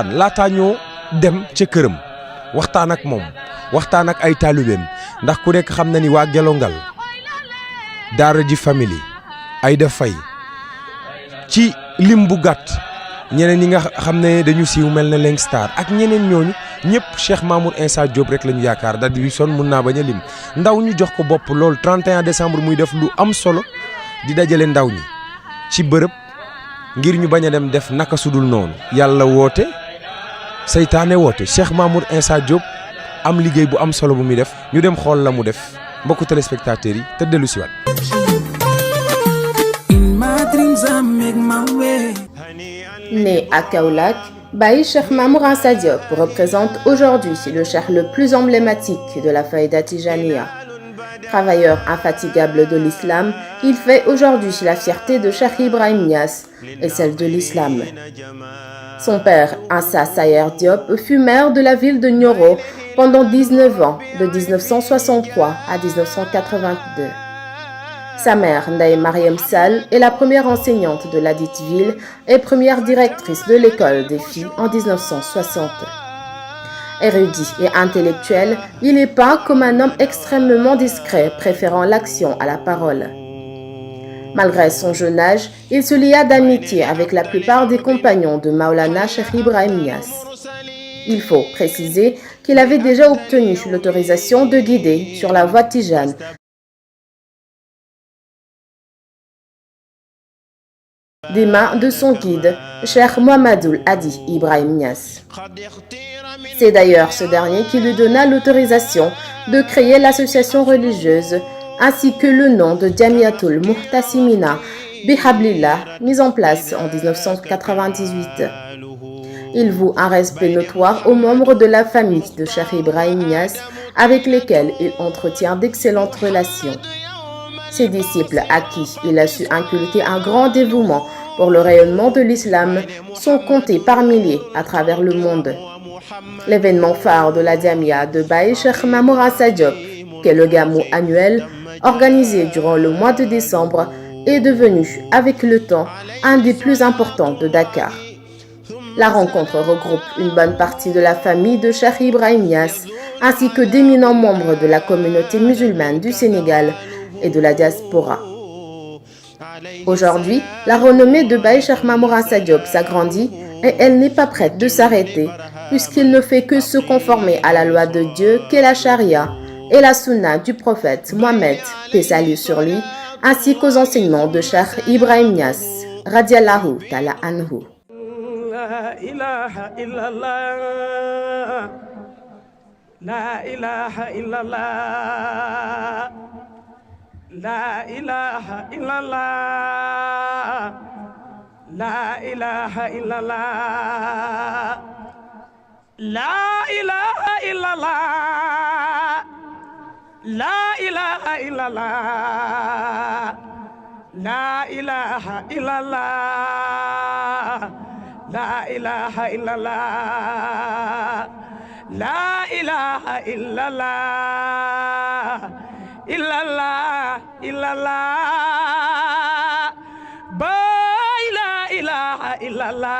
laataa ñoo dem ca këram waxtaan ak moom waxtaan ak ay taalibeem ndax ku nekk xam na ni waa Gelongal daara ji famille ay def fay ci lim bu gàtt ñeneen ñi nga xam ne dañu siiw mel ne Leng Star ak ñeneen ñooñu ñëpp Cheikh Mamour Insa Diop rek la ñu yaakaar date bi son mun naa bañ a lim ndaw ñu jox ko bopp loolu 31 décembre muy def lu am solo di dajale ndaw ñi ci bërëb ngir ñu bañ a dem def naka sudul noonu yàlla woote seytaane woote Cheikh Mamour Insa Diop am liggéey bu am solo bu muy def ñu dem xool la mu def mbokku téléspectateurs yi te dellu si waat. Né à Kaolack, Baye Cheikh Mamour Insa Diop représente aujourd'hui le cheikh le plus emblématique de la faïda Tijaniya. Travailleur infatigable de l'islam, il fait aujourd'hui la fierté de Cheikh Ibrahim Niass et celle de l'islam. Son père, Insa Sayer Diop, fut maire de la ville de Nioro pendant 19 ans, de 1963 à 1982. Sa mère, Ndaye Mariam Sall, est la première enseignante de la dite ville et première directrice de l'école des filles en 1960. Érudit et intellectuel, il est peint comme un homme extrêmement discret, préférant l'action à la parole. Malgré son jeune âge, il se lia d'amitié avec la plupart des compagnons de Maulana Cheikh Ibrahim Niass. Il faut préciser qu'il avait déjà obtenu l'autorisation de guider sur la voie tijane des mains de son guide, Cheikh Mohamedoul Hadi Ibrahim Niass. C'est d'ailleurs ce dernier qui lui donna l'autorisation de créer l'association religieuse ainsi que le nom de Jamiatul Muhtasimina Bihablillah, mise en place en 1998. Il voue un respect notoire aux membres de la famille de Cheikh Ibrahim Niass avec lesquels il entretient d'excellentes relations. Ses disciples à qui il a su inculquer un grand dévouement pour le rayonnement de l'islam sont comptés par milliers à travers le monde. L'événement phare de la Jamia de Baye Cheikh Mamour Insa Diop, qu'est le Gamou annuel, organisé durant le mois de décembre, est devenu, avec le temps, un des plus importants de Dakar. La rencontre regroupe une bonne partie de la famille de Cheikh Ibrahim Niass, ainsi que d'éminents membres de la communauté musulmane du Sénégal et de la diaspora. Aujourd'hui, la renommée de Baye Cheikh Mamour Insa Diop s'agrandit et elle n'est pas prête de s'arrêter, puisqu'il ne fait que se conformer à la loi de Dieu qu'est la charia et la sunna du prophète Mohammed, paix salut sur lui, ainsi qu'aux enseignements de Cheikh Ibrahim Niass, radiallahu ta'ala anhu. La ilaha illallah, la ilaha illallah, la ilaha illallah, la ilaha illallah, la ilaha illallah, la ilaha illallah, la ilaha illallah, la ilaha illallah, la ilaha illallah, illallah, illallah, bay la ilaha illallah,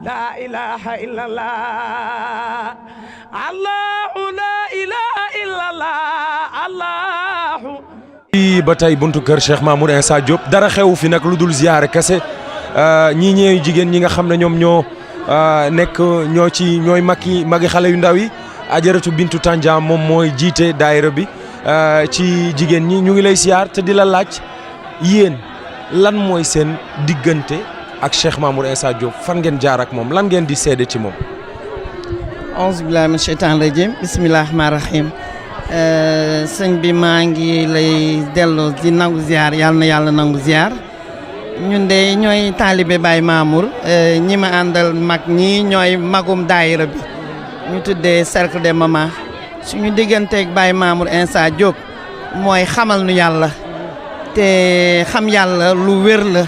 la ilaha illallah, allahu la ilaha illallah, allahu. ba tey buntu kër Cheikh Mamour Insa Diop dara xew fi nag lu dul ziyaare kese ñii ñeeyu jigéen ñi nga xam ne ñoom ñoo nekk ñooy magi xale yu ndaw yi ajaratu Bintu Tandiam moom mooy jiite daayira bi ci jigéen ñi ñu ngi lay siyaar te di la laaj yéen lan mooy seen diggante ak Cheikh Mamour Insa Diop fan ngeen jaar ak moom lan ngeen di seede ci moom. auzu billaahi mina sheytaani rajiim bismillaahi rahmaani rahiim sëñ bi maa ngi lay delloo di nangu ziar yàlla na yàlla nangu ziar ñun de ñooy taalibe Baye Mamour ñi ma àndal mag ñii ñooy magum daayira bi ñu tuddee cercle des mamans suñu digganteeg Baye Mamour Insa Diop mooy xamal nu yàlla te xam yàlla lu wér la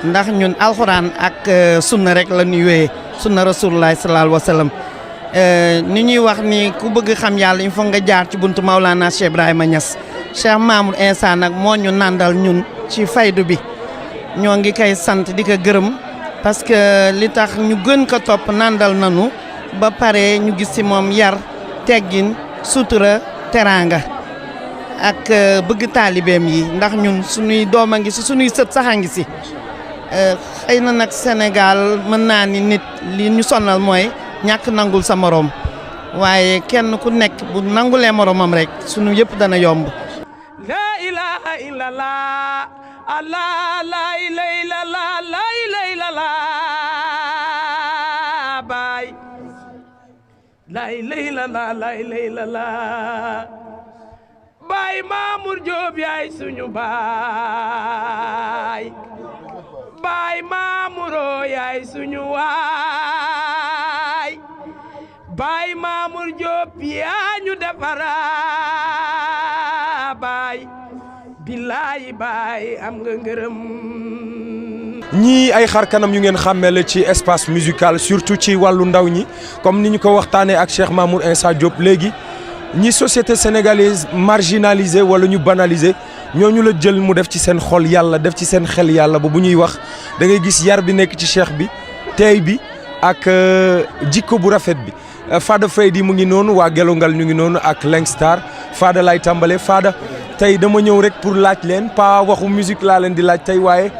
ndax ñun alxuraan ak sunna rek la ñuy wéyee sunna rasulullah sallallahu alayhi wa sallam ni ñuy wax ni ku bëgg xam yàlla il faut nga jaar ci buntu Maulana Cheikh Ibrahima Niass Cheikh Mamour Insa nag moo ñu nàndal ñun ci faydu bi ñoo ngi koy sant di ko gërëm parce que li tax ñu gën ko topp nandal nanu ba pare ñu gis ci moom yar teggin sutura teraanga ak bëgg taalibeem yi ndax ñun suñuy doom a ngi si suñuy sët sax a ngi si xëy na nag Sénégal mën naa ni nit li ñu sonal mooy ñàkk nangul sa morom waaye kenn ku nekk bu nangulee moromam rek sunu yëpp dana yomb. La ilaha illallah Allah la ilaha illallah la ilaha illallah bay la ilaha illallah la ilaha illallah bay Mamour Diop yaay suñu baay bay Mamouro yaay suñu waay bay Mamour Diop yaa ñu defara baay billaay baay am nga ngërëm. ñii ay xar kanam yu ngeen xàmmee la ci espace musical surtout ci wàllu ndaw ñi comme ni ñu ko waxtaanee ak Cheikh Mamour Insa Diop léegi ñi société sénégalaise marginalisée wala ñu banalisé ñooñu la jël mu def ci seen xol yàlla def ci seen xel yàlla ba bu ñuy wax da ngay gis yar bi nekk ci cheikh bi teey bi ak jikko bu rafet bi. Fada Freddy mu ngi noonu waa Gelongal ñu ngi noonu ak Langstar Fada lay tàmbale Fada tey dama ñëw rek pour laaj leen pas waxu musique laa leen di laaj tey waaye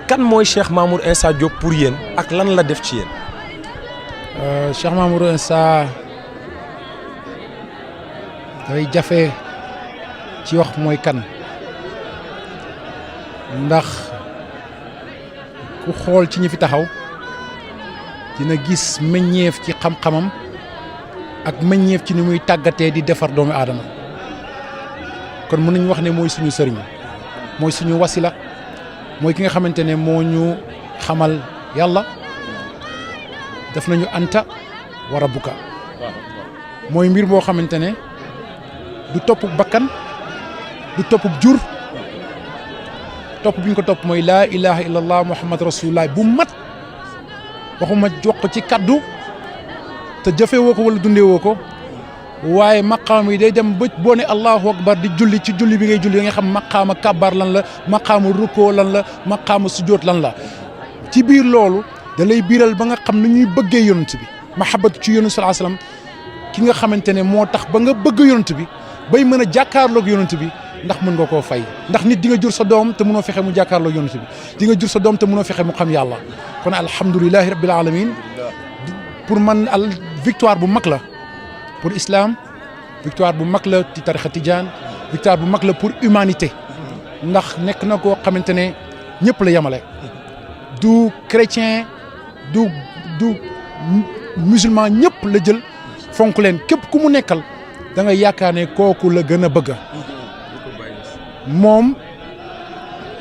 kan mooy Cheikh Mamour Insa Diop pour yéen ak lan la def ci yéen. Cheikh Mamour Insa dafay jafe ci wax mooy kan ndax ku xool ci ñi fi taxaw dina gis meññeef ci xam-xamam ak meññeef ci ni muy tàggatee di defar doomu aadama kon mën nañu wax ne mooy suñu sëriñ mooy suñu wasila mooy ki nga xamante ne moo ñu xamal yàlla def nañu anta wa rabbuka mooy mbir boo xamante ne du topp bakkan du topp jur topp bi ñu ko topp mooy laa ilaha illallah muhammad rasulullah bu mat waxuma jox ko ci kaddu te jëfee woo ko wala dundee woo ko waaye maqaam yi day dem ba boo ne allahu akbar di julli ci julli bi ngay julli da nga xam maqaama kabbar lan la maqaama rukkoo lan la maqaama sujjóot lan la ci biir loolu da lay biiral ba nga xam ni ñuy bëggee yonent bi mahabbatu ci yonent sallallahu alayhi wasallam ki nga xamante ne moo tax ba nga bëgg yonent bi bay mën a jàkkaarloog yonent bi ndax mën nga koo fay ndax nit di nga jur sa doom te mënoo fexe mu jàkkaarloog yonent bi di nga jur sa doom te mënoo fexe mu xam yàlla kon alhamdulilahi rabbil alamin pour man al victoire bu mag la pour islam victoire bu mag la ci tarixa tijaan victoire bu mag la pour humanité ndax nekk na koo xamante ne ñëpp la yemale du chrétien du musulman ñëpp la jël fonk leen képp ku mu nekkal da nga yaakaar ne kooku la gën a bëgg moom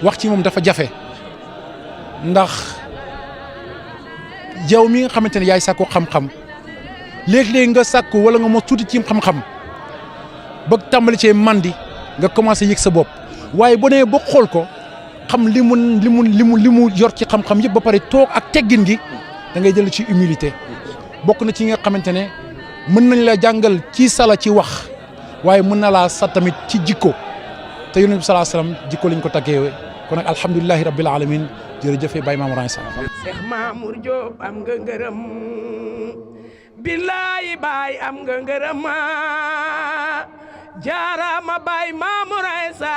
wax ci moom dafa jafe ndax yow mi nga xamante ne yaay sàkku xam-xam léeg-léeg nga sàkku wala nga mos tuuti ci xam-xam ba tàmbali cee mandi nga commencé yëg sa bopp waaye boo nee ba xool ko xam li mu yor ci xam-xam yëpp ba pare toog ak teggin gi da ngay jël ci humilité bokk na ci nga xamante ne mën nañ la jàngal ci sala ci wax waaye mën na laa sa tamit ci jikko te yonent bi sallallahu alayhi wasallam jikko lañ ko taggeewe kon nag alhamdulilahi rabbil alamin jërëjëf Baye Mamour Insa. Cheikh Mamour Diop am nga ngërëm billaay Baye am nga ngërëm jaarama Baye Mamour Insa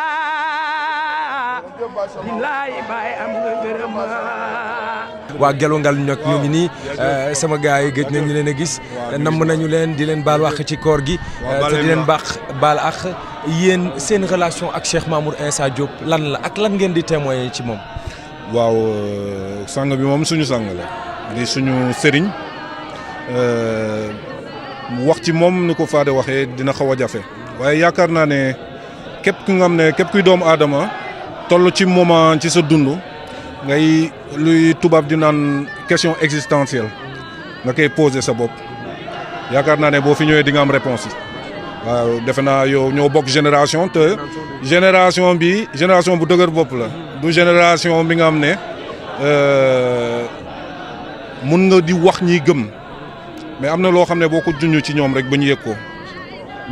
billaay Baye am nga ngërëm. waa Gelongal nag ñu ngi nii sama gars yi gëj nañu leen a gis namm nañu leen di leen baal wax ci koor gi te di leen baal ak yéen seen relation ak Cheikh Mamour Insa Diop lan la ak lan ngeen di témoigner ci moom. waaw sang bi moom suñu sang la di suñu sëriñ wax ci moom ni ko Fade waxee dina xaw a jafe waaye yaakaar naa ne képp ku nga xam ne képp kuy doomu aadama toll ci moment ci sa dund ngay luy tubaab di naan question existentielle nga koy poser sa bopp yaakaar naa ne boo fi ñëwee di nga am réponse yi waaw defe naa yow ñoo bokk génération te génération bi génération bu dëgër bopp la du génération bi nga xam ne mun nga di wax ñiy gëm mais am na loo xam ne boo ko junj ci ñoom rek ba ñu yëg ko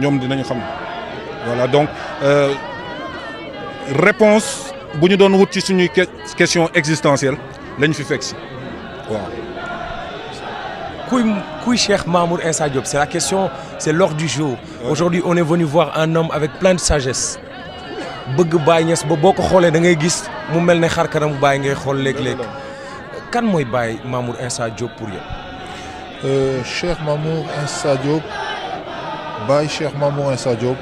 ñoom dinañ xam voilà donc réponse bu ñu doon wut ci suñuy question existentielle lañ fi fekk si waaw. Qui Cheikh Mamour Insa Diop? C'est la question, c'est l'ordre du jour. Aujourd'hui, on est venu voir un homme avec plein de sagesse. bëgg Baye Niass ba boo ko xoolee da ngay gis mu mel ne xar kanam Baye ngay xool léeg-léeg kan mooy Baye Mamour Insa Diop pour yow. Cheikh Mamour Insa Diop, Baye Cheikh Mamour Insa Diop,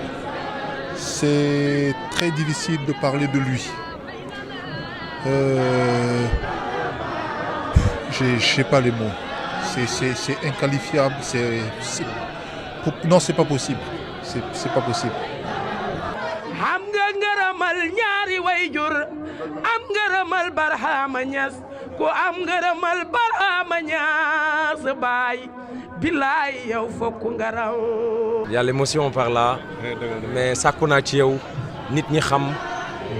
c'est très difficile de parler de lui. J'ai pas les mots. C'est inqualifiable. Non, c'est pas possible. C'est pas possible. am nga ngërëmal ñaari wayjur am ngërëmal Barhama Niass ku am ngërëmal Barhama Niass baay bilaay yow fokk nga raw. y a l'émotion par là mais sàkku naa ci yow nit ñi xam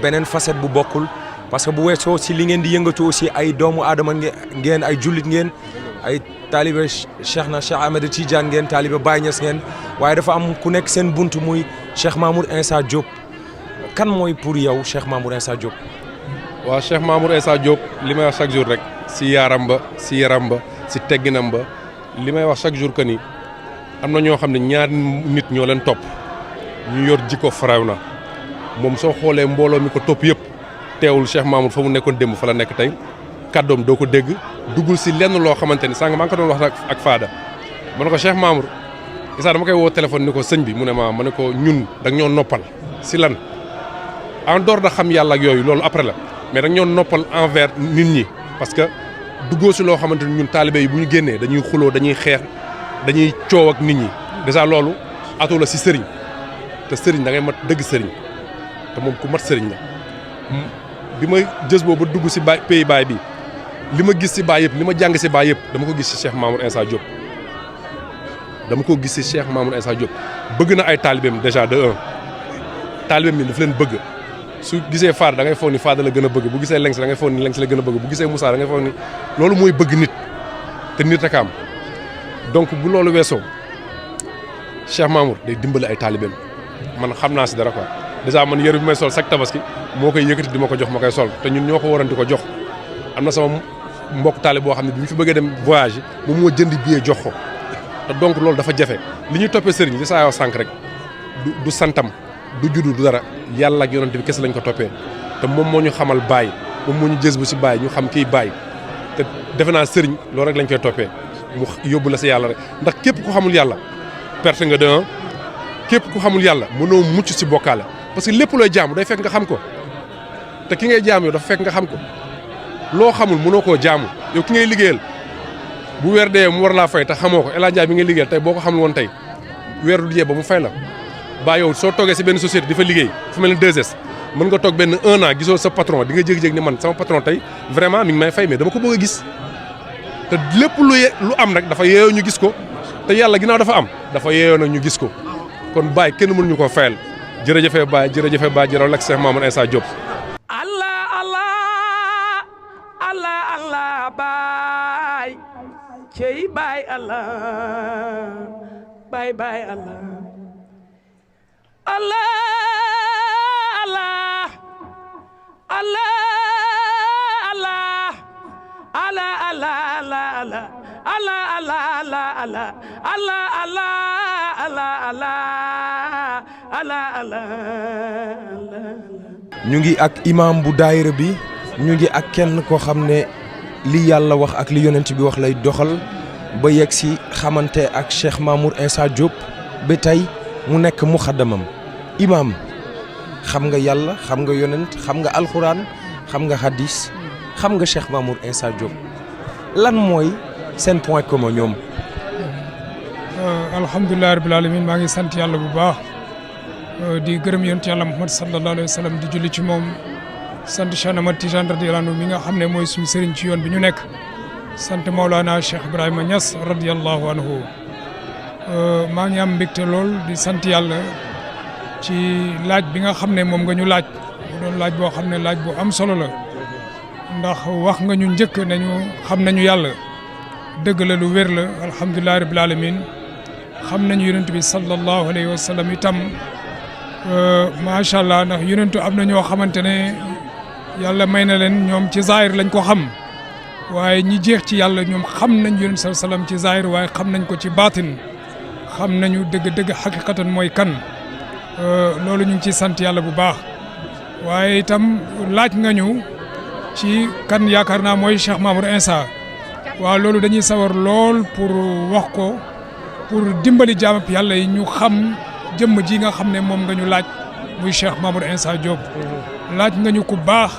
beneen facette bu bokkul parce que bu weesoo si li ngeen di yëngatu aussi ay doomu aadama ngeen ay jullit ngeen ay taalibe Cheikh Ahmed Tidiane ngeen taalibe Baye Niass ngeen waaye dafa am ku nekk seen buntu muy Cheikh Mamour Insa Diop. kan mooy pour yow Cheikh Mamour Insa Diop. waaw Cheikh Mamour Insa Diop li may wax chaque jour rek si yaaram ba si yaram ba si tegginam ba li may wax chaque jour que ni am na ñoo xam ne ñaar nit ñoo leen topp ñu yor jikko faraw na moom soo xoolee mbooloo mi ko topp yëpp teewul Cheikh Mamour fa mu nekkoon démb fa la nekk tey kàddoom doo ko dégg duggul si lenn loo xamante ni sànq maa ngi ko doon wax ak Fada ma ne ko Cheikh Mamour Issa dama koy woo téléphone ni ko sëñ bi mu ne ma ne ko ñun da nga ñoo noppal si lan. en dehors da xam yàlla ak yooyu loolu après la mais dañ ñoo noppal envers nit ñi parce que duggoo si loo xamante ni ñun taalibe yi bu ñu génnee dañuy xuloo dañuy xeex dañuy coow ak nit ñi déjà loolu atu la si sëriñ te sëriñ da ngay mat dëgg sëriñ te moom ku mat sëriñ la bi ma jës boobu ba dugg si pays baay bi li ma gis si baay yëpp li ma jàng si baay yëpp dama ko gis si Cheikh Mamour Insa Diop dama ko gis si Cheikh Mamour Insa Diop bëgg na ay taalibeem déjà de un taalibeem yi daf leen bëgg su gisee Fada da ngay foog ni Fada la gën a bëgg bu gisee Lengs da ngay foog ni Lengs la gën a bëgg bu gisee Moussa da ngay foog ni loolu mooy bëgg nit te nit rek am donc bu loolu weesoo Cheikh Mamour day dimbali ay taalibeem man xam naa si dara quoi déjà man yëre bi may sol chaque tabaski moo koy yëkkati di ma ko jox ma koy sol te ñun ñoo ko waroon di ko jox am na sama mbokk taalib boo xam ne bi ñu fi bëggee dem voyage moom moo jënd billet jox ko te donc loolu dafa jafe li ñuy toppee sëriñ li saa yoo sànq rek du santam du juddu du dara yàlla ak yonent bi kese lañ ko toppee te moom moo ñu xamal Baye moom moo ñu jës bu si Baye ñu xam kii Baye te defe naa sëriñ loolu rek lañ koy toppee mu yóbbu la si yàlla rek ndax képp ku xamul yàlla perte nga de képp ku xamul yàlla mënoo mucc si bokkaale parce que lépp looy jaamu day fekk nga xam ko te ki ngay jaam yow dafa fekk nga xam ko loo xamul mënoo koo jaamu yow ki ngay liggéeyal bu weer dee mu war laa fay te xamoo ko El Hadj Ndiaye bi ngay liggéeyal tey boo ko xamul woon tey weer du jee ba mu fay la ba yow soo toogee si benn société di fa liggéey fu mel ne 2S mën nga toog benn 1 an gisoo sa patron di nga jékki-jékki ni man sama patron tey vraiment mi ngi may fay mais dama ko bëgg a gis te lépp lu am rek dafa yeeyoo ñu gis ko te yàlla ginnaaw dafa am dafa yeeyoo nag ñu gis ko kon Baye kenn mënuñu koo fayal jërëjëfee Baye jërëjëfee Baye jërëjëf ak Cheikh Mamour Insa Diop. Allah Allah Allah Allah Baye cey Baye Allah Baye Baye Allah Allah Allah Allah Allah Allah Allah Allah Allah Allah Allah Allah Allah Allah Allah Allah Allah Allah ñu ngi ak imam bu daayira bi ñu ngi ak kenn koo xam ne li yàlla wax ak li yonent bi wax lay doxal ba yegg si xamante ak Cheikh Mamour Insa Diop ba tey mu nekk muxaddamam imam xam nga yàlla xam nga yonent xam nga alxuraan xam nga hadis xam nga Cheikh Mamour Insa Diop lan mooy seen point commun ñoom. alhamdulilah rabbil alamin maa ngi sant yàlla bu baax di gërëm yonent yàlla Muhammad sallallahu alayhi wa sallam di julli ci moom sant Cheikh Ahmed Tidiane radiyallahu anhu mi nga xam ne mooy suñu sëriñ ci yoon bi ñu nekk sant Maulana Cheikh Ibrahima Niass radiyallahu anhu maa ngi am mbégte lool di sant yàlla ci laaj bi nga xam ne moom nga ñu laaj mu doon laaj boo xam ne laaj bu am solo la ndax wax nga ñu njëkk nañu xam nañu yàlla dëgg la lu wér la alhamdulilah rabbil alamin xam nañu yonent bi sallallahu alayhi wa sallam itam macha allah ndax yonentu am na ñoo xamante ne yàlla may na leen ñoom ci zaahir lañ ko xam waaye ñi jeex ci yàlla ñoom xam nañ yonent sallallahu alayhi wasallam ci zahir waaye xam nañ ko ci baatin xam nañu dëgg-dëgg xaqiqatan mooy kan loolu ñu ngi ciy sant yàlla bu baax waaye itam laaj nga ñu ci kan yaakaar naa mooy Cheikh Mamour Insa waaw loolu dañuy sawar lool pour wax ko pour dimbali jaamab yàlla yi ñu xam jëmm ji nga xam ne moom nga ñu laaj muy Cheikh Mamour Insa Diop laaj nga ñu ku baax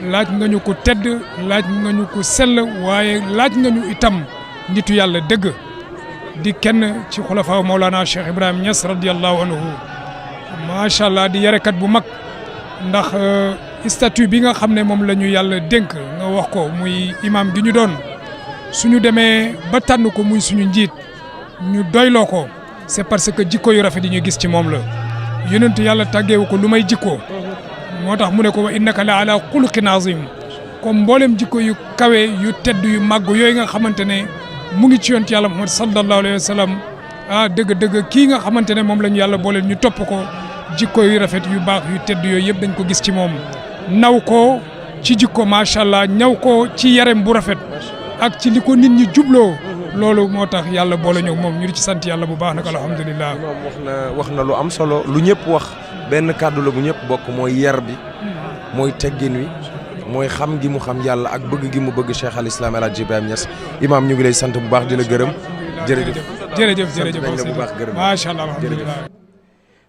laaj nga ñu ko tedd laaj nga ñu ko sell waaye laaj nga ñu itam nitu yàlla dëgg di kenn ci xulafaa Mawlana Cheikh Ibrahim Niass radiyallahu anhu macha allah di yarekat bu mag ndax statut bi nga xam ne moom la ñu yàlla dénk nga wax ko muy imam gi ñu doon suñu demee ba tànn ko muy suñu njiit ñu doyloo ko c'est parce que jikko yu rafet yi ñu gis ci moom la yonent yàlla tàggeewu ko lu may jikko moo tax mu ne ko wa innaka la ala xuluqin azim comme mboolem jikko yu kawe yu tedd yu màgg yooyu nga xamante ne mu ngi ci yonent yàlla Muhammad sallallahu alayhi wa sallam dëgg-dëgg kii nga xamante ne moom la ñu yàlla booleel ñu topp ko jikko yu rafet yu baax yu tedd yooyu yëpp dañ ko gis ci moom naw ko ci jikko macha allah ñaw ko ci yarem bu rafet ak ci li ko nit ñi jubloo loolu moo tax yàlla boole ñëw moom ñu di ci sant yàlla bu baax nag alhamdulilah. moom wax na lu am solo lu ñëpp wax benn kàddu la bu ñëpp bokk mooy yar bi mooy teggin wi mooy xam gi mu xam yàlla ak bëgg gi mu bëgg Cheikh al Islam El Hadj Ibrahima Niass imam ñu ngi lay sant bu baax di la gërëm jërëjëf. jërëjëf sant bu baax gërëm macha allah alhamdulilah.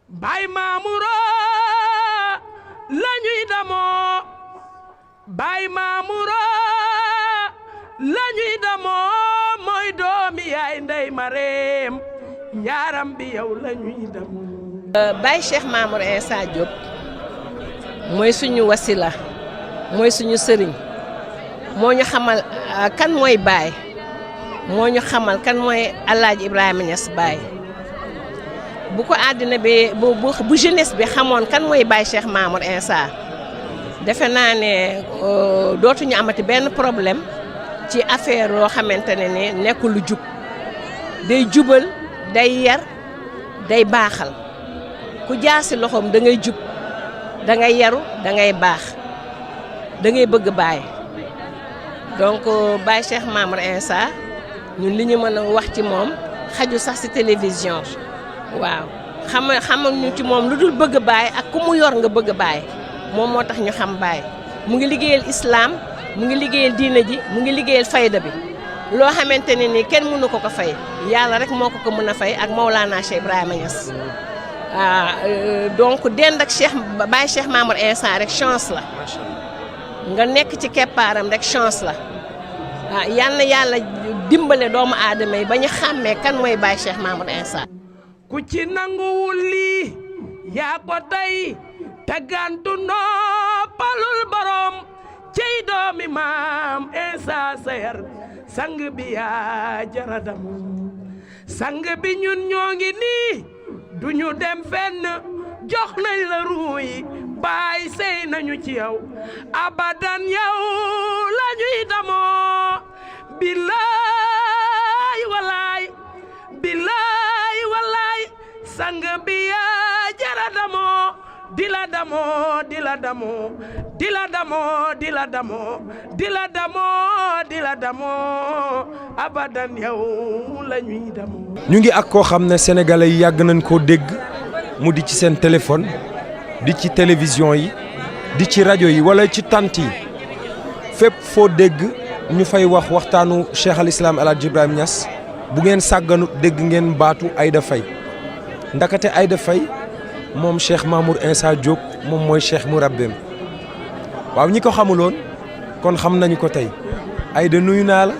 Baay Mamouro la ñuy damoo Baay Mamouro la ñuy damoo mooy doomi yaay ndey Mareem yaaram bi yow la ñuy damoo. Baay Cheikh Mamour Insa Diop mooy suñu wasila mooy suñu sëriñ moo ñu xamal kan mooy Baay moo ñu xamal kan mooy El Hadj Ibrahima Niass Baay. bu ko àddina bi bu jeunesse bi xamoon kan mooy Baye Cheikh Mamour Insa defe naa ne dootuñu amati benn problème ci affaire yoo xamante ne ne nekkul lu jub day jubal day yar day baaxal ku jaar si loxoom da ngay jub da ngay yaru da ngay baax da ngay bëgg Baye donc Baye Cheikh Mamour Insa ñun li ñu mën a wax ci moom xaju sax si télévision. waaw xamal ñu ci moom lu dul bëgg Baay ak ku mu yor nga bëgg Baay moom moo tax ñu xam Baay mu ngi liggéeyal islam mu ngi liggéeyal diina ji mu ngi liggéeyal fayda bi loo xamante ne ni kenn mënu ko fay yàlla rek moo ko mën a fay ak Mawlana Cheikh Ibrahima Niass donc dend ak Baay Cheikh Mamour Insa rek chance la nga nekk ci keppaaram rek chance la yal na yàlla dimbale doomu aadama yi ba ñu xàmmee kan mooy Baay Cheikh Mamour Insa. ku ci nanguwul lii yaa ko tey taggantu noppalul borom cey doomi maam Insa Sayar sang bi yaa jaradam sang bi ñun ñoo ngi nii duñu dem fenn jox nañ la ruuy Baay sey nañu ci yow abadan yow la ñuy damoo billaay walaay billaay walaay sang bi yaa jara damoo di la damoo di la damoo di la damoo di la damoo di la damoo di la damoo abadan yow la ñuy damoo. ñu ngi ak koo xam ne sénégalais yi yàgg nañ koo dégg mu di ci seen téléphone di ci télévision yi di ci rajo yi wala ci tant yi fépp foo dégg ñu fay wax waxtaanu Cheikh al Islam El Hadj Ibrahima Niass bu ngeen sàgganut dégg ngeen baatu Aïda Faye ndakate Aïda Faye moom Cheikh Mamour Insa Diop moom mooy Cheikh Mourabbeem waaw ñi ko xamuloon kon xam nañu ko tey Aïda nuyu naa la.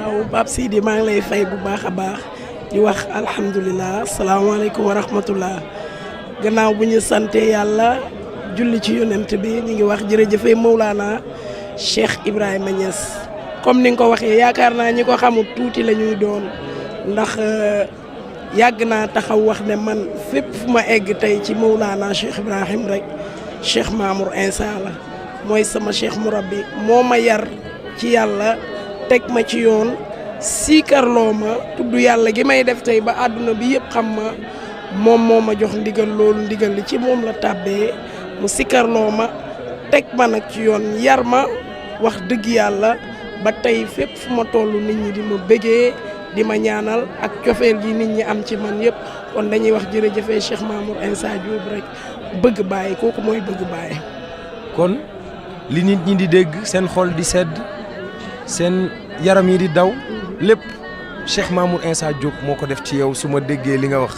waaw Pape Sidi maa ngi lay fay bu baax a baax di wax alhamdulilah salaamaaleykum wa rahmatullah gannaaw bu ñu sante yàlla julli ci yonent bi ñu ngi wax jërëjëfe Mawlana Cheikh Ibrahima Niass comme ni nga ko waxee yaakaar naa ñi ko xamul tuuti la ñuy doon ndax yàgg naa taxaw wax ne man fépp fu ma egg tey ci Mawlana Cheikh Ibrahim rek Cheikh Mamour Insa la mooy sama Cheikh Mourabbi moo ma yar ci yàlla teg ma ci yoon siikarloo ma tudd yàlla gi may def tey ba àdduna bi yëpp xam ma moom moo ma jox ndigal loolu ndigal li ci moom la tàbbee mu sikkarloo ma teg ma nag ci yoon yar ma wax dëgg yàlla ba tey fépp fu ma toll nit ñi di ma bëggee di ma ñaanal ak cofeel gi nit ñi am ci man yëpp kon dañuy wax jërëjëfee Cheikh Mamour Insa Diop rek bëgg Baye kooku mooy bëgg Baye. kon li nit ñi di dégg seen xol di sedd seen yaram yi di daw lépp Cheikh Mamour Insa Diop moo ko def ci yow su ma déggee li nga wax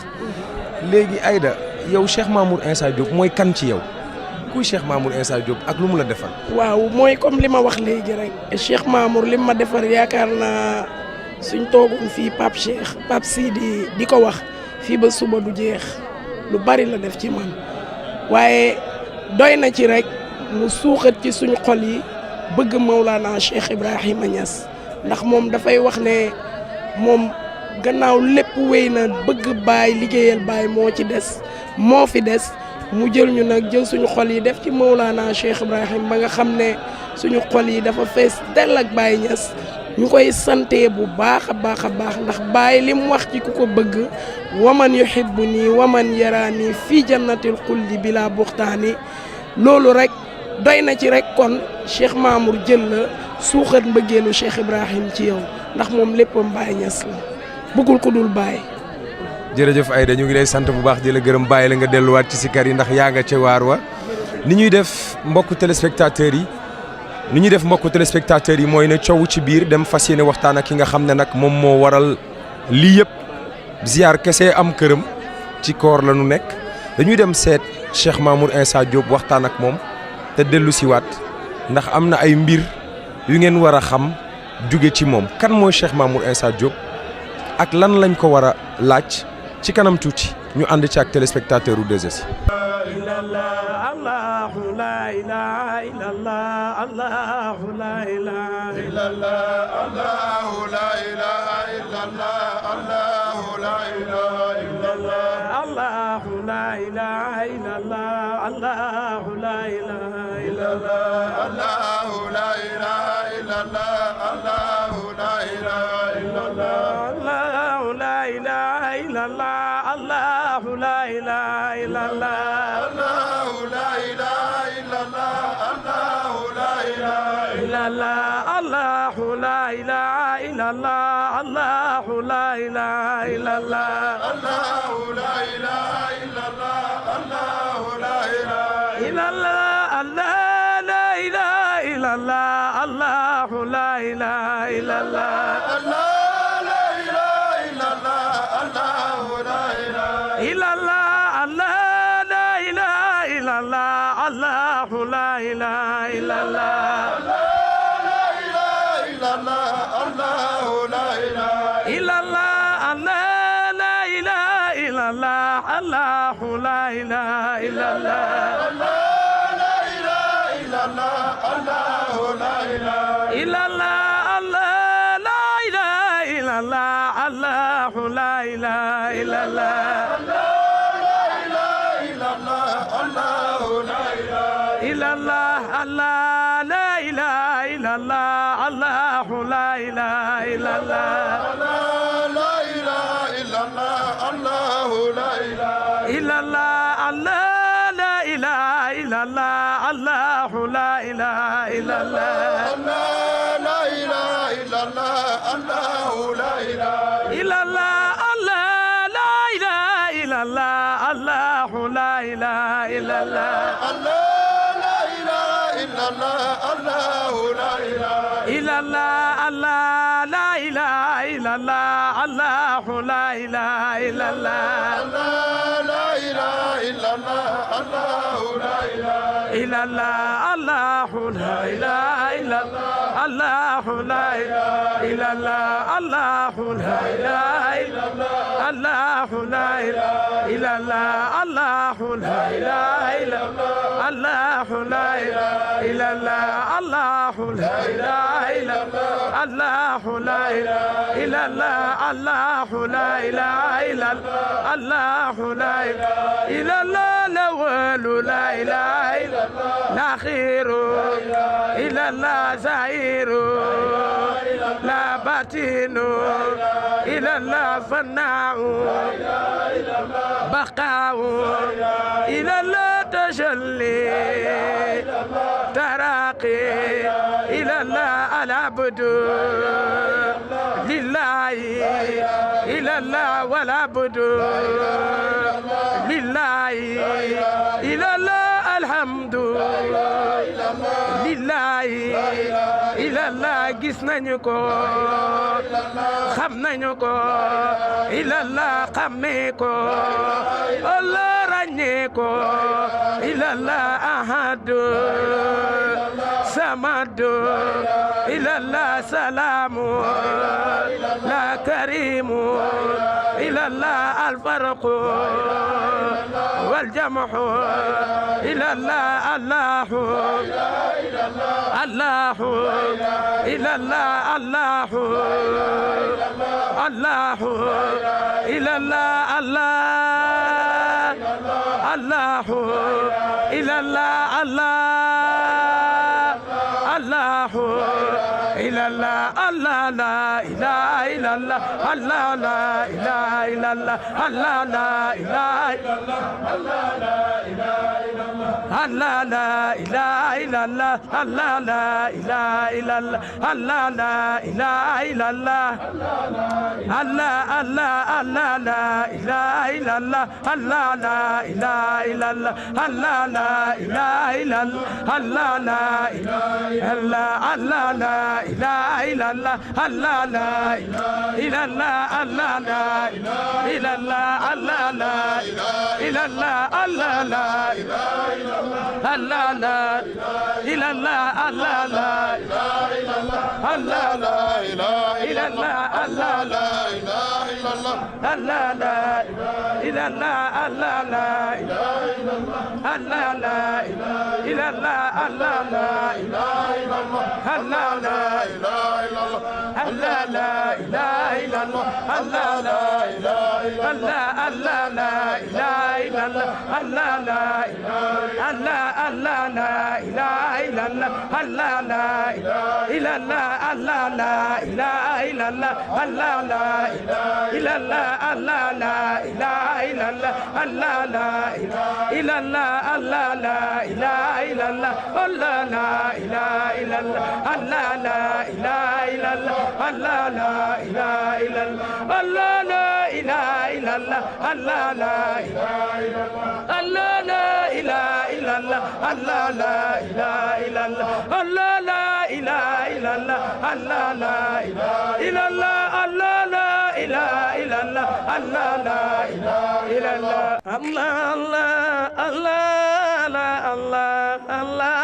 léegi Aïda yow Cheikh Mamour Insa Diop mooy kan ci yow kuy Cheikh Mamour Insa Diop ak lu mu la defal. waaw mooy comme li ma wax léegi rek Cheikh Mamour li ma defar yaakaar naa suñ toogoon fii Pape Sidi di ko wax fii ba suba du jeex lu bari la def ci man waaye doy na ci rek mu suuxat ci suñu xol yi bëgg Maulana Cheikh Ibrahima Niass ndax moom dafay wax ne moom gannaaw lépp wéy na bëgg Baye liggéeyal Baye moo fi des mu jël ñu nag jël suñu xol yi def ci Maulana Cheikh Ibrahim ba nga xam ne suñu xol yi dafa fees dell ak Baye Niass ñu koy sante bu baax a baax ndax Baye li mu wax ci ku ko bëgg waman yuhibbuni waman yarani fii jannatil xuldi bila buxtaani loolu rek doy na ci rek kon Cheikh Mamour jël la suuxat mbëggeelu Cheikh Ibrahim ci yow ndax moom léppam Baye Niass la bëggul ko dul Baye. jërëjëf Aïda ñu ngi lay sant bu baax di la gërëm bàyyi la nga delluwaat ci sikar yi ndax yaa nga ca waar wa ni ñuy def mbokku téléspectateurs yi mooy ne coow ci biir dem fas yéene waxtaan ak ki nga xam ne nag moom moo waral lii yëpp ziar kese am këram ci koor la nu nekk dañuy dem seet Cheikh Mamour Insa Diop waxtaan ak moom te dellu siwaat ndax am na ay mbir yu ngeen war a xam jóge ci moom kan mooy Cheikh Mamour Insa Diop ak lan lañ ko war a laaj ci kanam tuuti ñu ànd ci ak téléspectateur u 2S. تجلي تراقي إلى الله العبد لله إلى الله والعبد لله إلى الله الحمد لله إلى الله gis nañu ko xam nañu ko إلى الله xamee ko Allah ràññee ko إلى الله أحد samad إلى الله سلام لا كريم إلى الله الفرق والجمع إلى الله الله الله إلى الله الله الله إلى الله الله الله إلى الله الله الله إلى الله الله لا إله إلا الله الله لا إله إلا الله الله لا إله إلا الله الله لا إله إلا الله الله لا إله إلا الله الله لا إله إلا الله الله الله الله لا إله إلا الله الله لا إله إلا الله الله لا إله إلا الله الله لا الله الله لا إله إلا الله الله لا إله إلا الله الله لا إله إلا الله الله لا إله إلا الله الله لا الله لا إلى الله الله لا الله لا إلى الله الله لا الله لا إلى الله الله لا الله لا إلى الله الله لا الله لا الله لا إله إلا الله الله لا الله الله لا إله إلا الله الله لا الله الله لا إله إلا الله الله لا إلى الله الله لا إله إلا الله الله لا إلى الله الله لا إله إلا الله الله لا إلى الله الله لا إله إلا الله الله لا إله إلا الله الله لا إله إلا الله الله لا إله إلا الله الله لا إله إلا الله الله لا إله إلا الله الله لا إله إلا الله الله لا إله إلا الله الله لا إله إلا الله الله لا إله إلا الله الله لا إله إلا الله الله لا إله إلا الله الله الله الله لا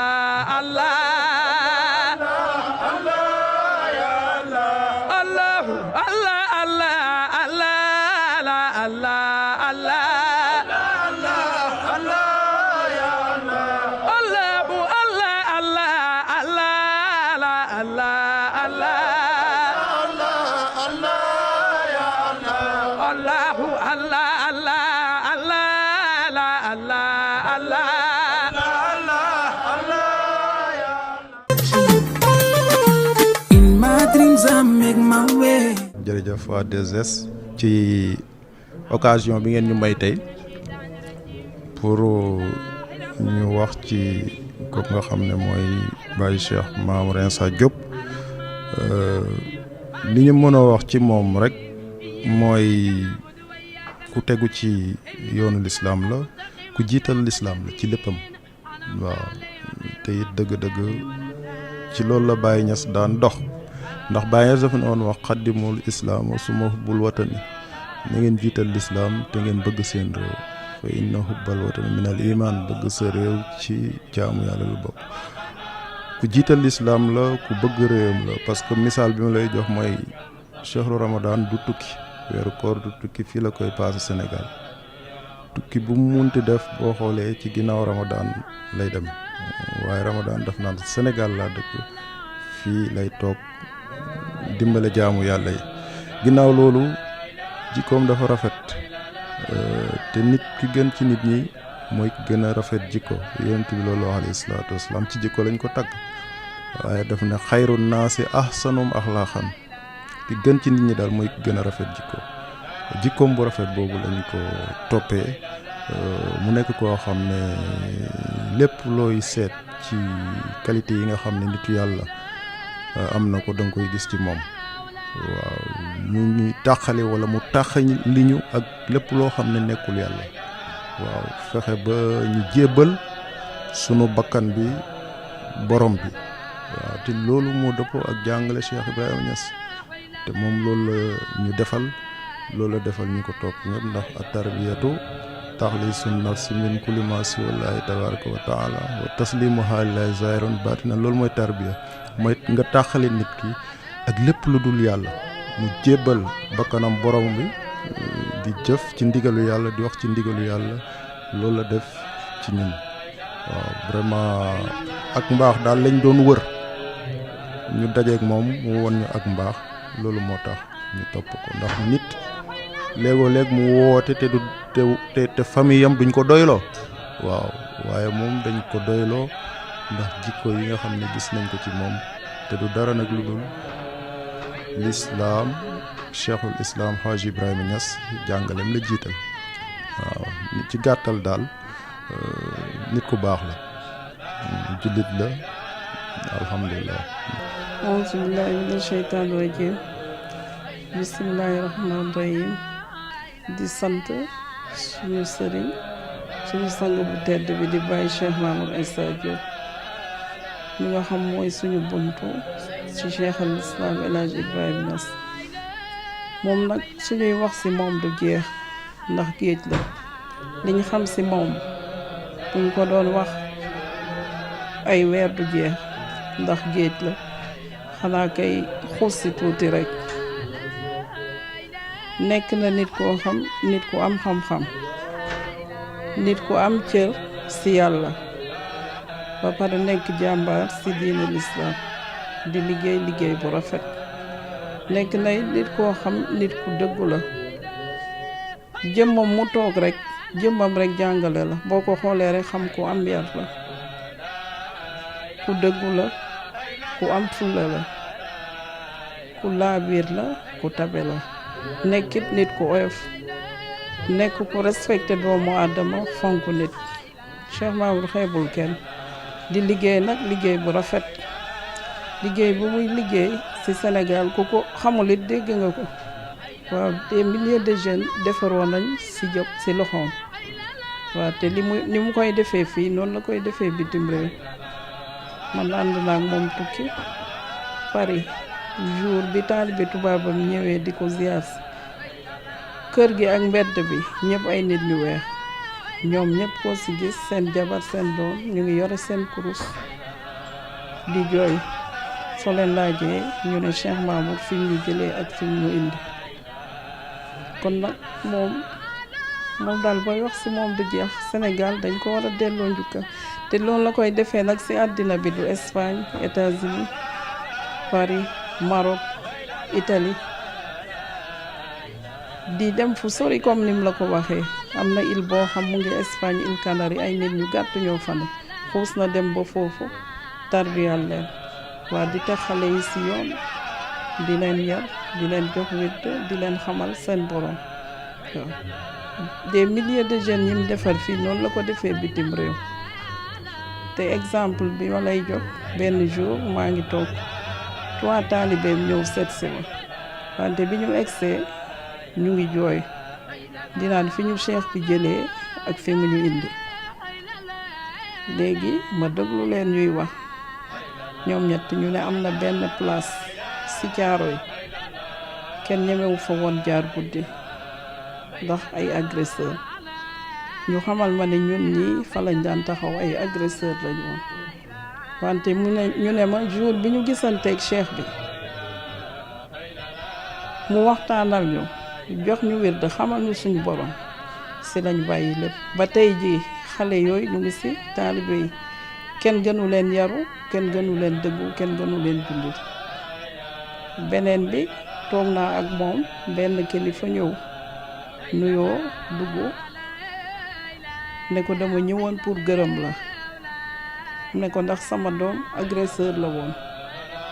الله الله jërëjëf waa 2S ci occasion bi ngeen ñu may tey pour ñu wax ci ko nga xam ne mooy Baye Cheikh Mamour Insa Diop li ñu mën a wax ci moom rek mooy ku tegu ci yoonu lislaam la ku jiital lislaam la ci léppam waaw te it dëgg-dëgg ci loolu la Baye Niass daan dox ndax Baye Niass dafa noonu wax xaddimul islaam suma bul watani na ngeen jiital lislaam te ngeen bëgg seen réew fa inna hubbal watani minal iman bëgg sa réew ci jaamu yàlla lu bokk ku jiital lislaam la ku bëgg réewam la parce que misaal bi ma lay jox mooy chehru ramadan du tukki weeru koor du tukki fii la koy passé Sénégal tukki bu mu munti def boo xoolee ci ginnaaw ramadan lay dem waaye ramadan daf naan Sénégal laa dëkk fii lay toog dimbale jaamu yàlla yi ginnaaw loolu jikkoom dafa rafet te nit ki gën ci nit ñi mooy ki gën a rafet jikko yonent bi loolu alayhi salaatu wasalaam ci jikko lañ ko tagg waaye daf ne xayru naasi ahsanum axlaaqan ki gën ci nit ñi daal mooy ki gën a rafet jikkoom bu rafet boobu lañ ko toppee mu nekk koo xam ne lépp looy seet ci qualité yi nga xam ne nitu yàlla am na ko da nga koy gis ci moom waaw mu ñuy tàqale wala mu tàqali ñu ak lépp loo xam ne nekkul yàlla waaw fexe ba ñu jébbal sunu bakkan bi borom bi waaw te loolu moo dëppoo ak jàngale Cheikh Ibrahima Niass te moom loolu la ñu defal loolu la defal ñu ko topp ñëpp ndax at-tarbiyatu taxlisun nafsi min kulli ma siwallaahi tabaraka wa taala wa taslimuha lillahi zahiran baatinan loolu mooy tarbiya mooy nga tàqale nit ki ak lépp lu dul yàlla mu jébbal bakkanam borom bi di jëf ci ndigalu yàlla di wax ci ndigalu yàlla loolu la def ci ñun waaw vraiment ak mbaax daal lañ doon wër ñu dajeek moom mu won ñu ak mbaax loolu moo tax ñu topp ko ndax nit léegoo léeg mu woote te du te famille am duñ ko doyloo waaw waaye moom dañ ko doyloo ndax jikko yi nga xam ne gis nañ ko ci moom te du dara nag lu dul l'islam cheikhul islam Haji Ibrahima Niass jàngalem la jiital waaw ci gàttal daal nit ku baax la jullit la alhamdulilah auzu billahi mina sheytaani rajim bismillahi rahmaani rahim di sant suñu sëriñ suñu sang bu tedd bi di bàyyi Cheikh Mamour Insa Diop mi nga xam mooy suñu buntu ci Cheikh al Islam El Hadj Ibrahima Niass moom nag suñuy wax ci moom du jeex ndax géej la liñ xam ci moom buñ ko doon wax ay weer du jeex ndax géej la xanaa kay xuus ci tuuti rekk nekk na nit koo xam nit ku am xam-xam nit ku am cër ci yàlla ba pare nekk jàmbaar ci diine lislaam di liggéey bu rafet nekk na nit koo xam nit ku dëggu la jëmmam mu toog rekk jëmmam rekk jàngale la boo ko xoolee rekk xam ku am yar la ku dëggu la ku am fulla la ku laabiir la ku tabe la nekkit nit ku oyof nekk ku respecté doomu aadama fonk nit Cheikh Mamour xeebul kenn di liggéey nag liggéey bu rafet liggéey bu muy liggéey ci Sénégal ku ko xamul it dégg nga ko waaw des milliers de jeunes defaroo nañ ci jóg ci loxoom waaw te ni mu koy defee fii noonu la koy defee bitim réew man ànd naa ak moom tukki Paris jour bi taalibe tubaabam ñëwee di ko ziar kër gi ak mbedd bi ñëpp ay nit ñu weex ñoom ñëpp koo ci gis seen jabar seen doom ñu ngi yore seen kurus di jooy soo leen laajee ñu ne Cheikh Mamour fi ñu jëlee ak fi ñu indi kon nag moom daal booy wax ci moom du jeex Sénégal dañ ko war a delloo njukkal te loolu la koy defee nag ci àddina bi du Espagne États-Unis Paris Maroc Italie di dem fu sori comme nim la ko waxee am na île boo xam mu ngi Espagne île Canaries ay nit ñu gàtt ñoo fa ne xuus na dem ba foofu tarbiyal leen waa di teg xale yi ci yoon di leen yar di leen jox wedd di leen xamal seen borom waaw des milliers de jeunes yi mu defar fii noonu la ko defee bitim réew te exemple bi ma lay jox benn jour maa ngi toog 3 taalibeem ñëw seet si ma wante bi ñu egsee ñu ngi jooy dinaan fi ñu cheikh bi jëlee ak fi mu ñu indi léegi ma déglu leen ñuy wax ñoom ñett ñu ne am na benn place ci Caaroy kenn ñemewu fa woon jaar guddi ndax ay agresseur ñu xamal ma ne ñun ñii fa lañ daan taxaw ay agresseur lañ woon wante ñu ne ma jour bi ñu gisanteeg cheikh bi mu waxtaanal ñu jox ñu wird xamal ñu suñu borom si lañ bàyyi lépp ba tey jii xale yooyu ñu ngi si taalibe yi kenn gënu leen yaru kenn gënu leen dëggu kenn gënu leen jullit beneen bi toog naa ak moom benn kilifa ñëw nuyoo dugg ne ko dama ñëwoon pour gërëm la ne ko ndax sama doom agresseur la woon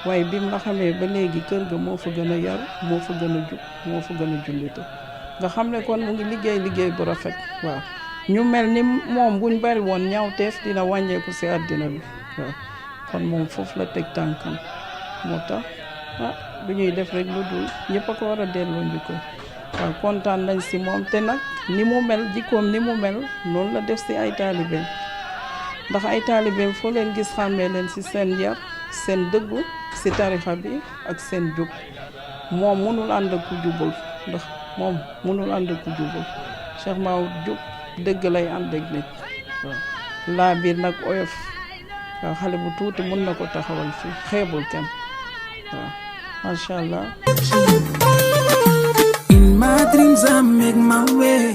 waaye bi mu la xamee ba léegi kër ga moo fa gën a yaru moo fa gën a jub moo fa gën a jullite nga xam ne kon mu ngi liggéey bu rafet waaw ñu mel ni moom buñ bari woon ñaawteef dina wàññeeku ci àddina bi waaw kon moom foofu la teg tànkam moo tax du ñuy def rek lu dul ñëpp a ko war a delloo njukkal waaw kontaan nañ ci moom te nag ni mu mel jikkoom ni mu mel noonu la def ci ay taalibeem ndax ay taalibeem foo leen gis xàmmee leen ci seen yar seen dëggu ci tarixa bi ak seen jub moom mënul ànd ak ku jubul ndax moom mënul ànd ak ku jubul Cheikh Maodo jub dëgg lay ànd ak nit waaw laa biir nag oyof waaw xale bu tuuti mën na ko taxawal fii xeebul kenn waaw macha allah. In my dreams I make my way.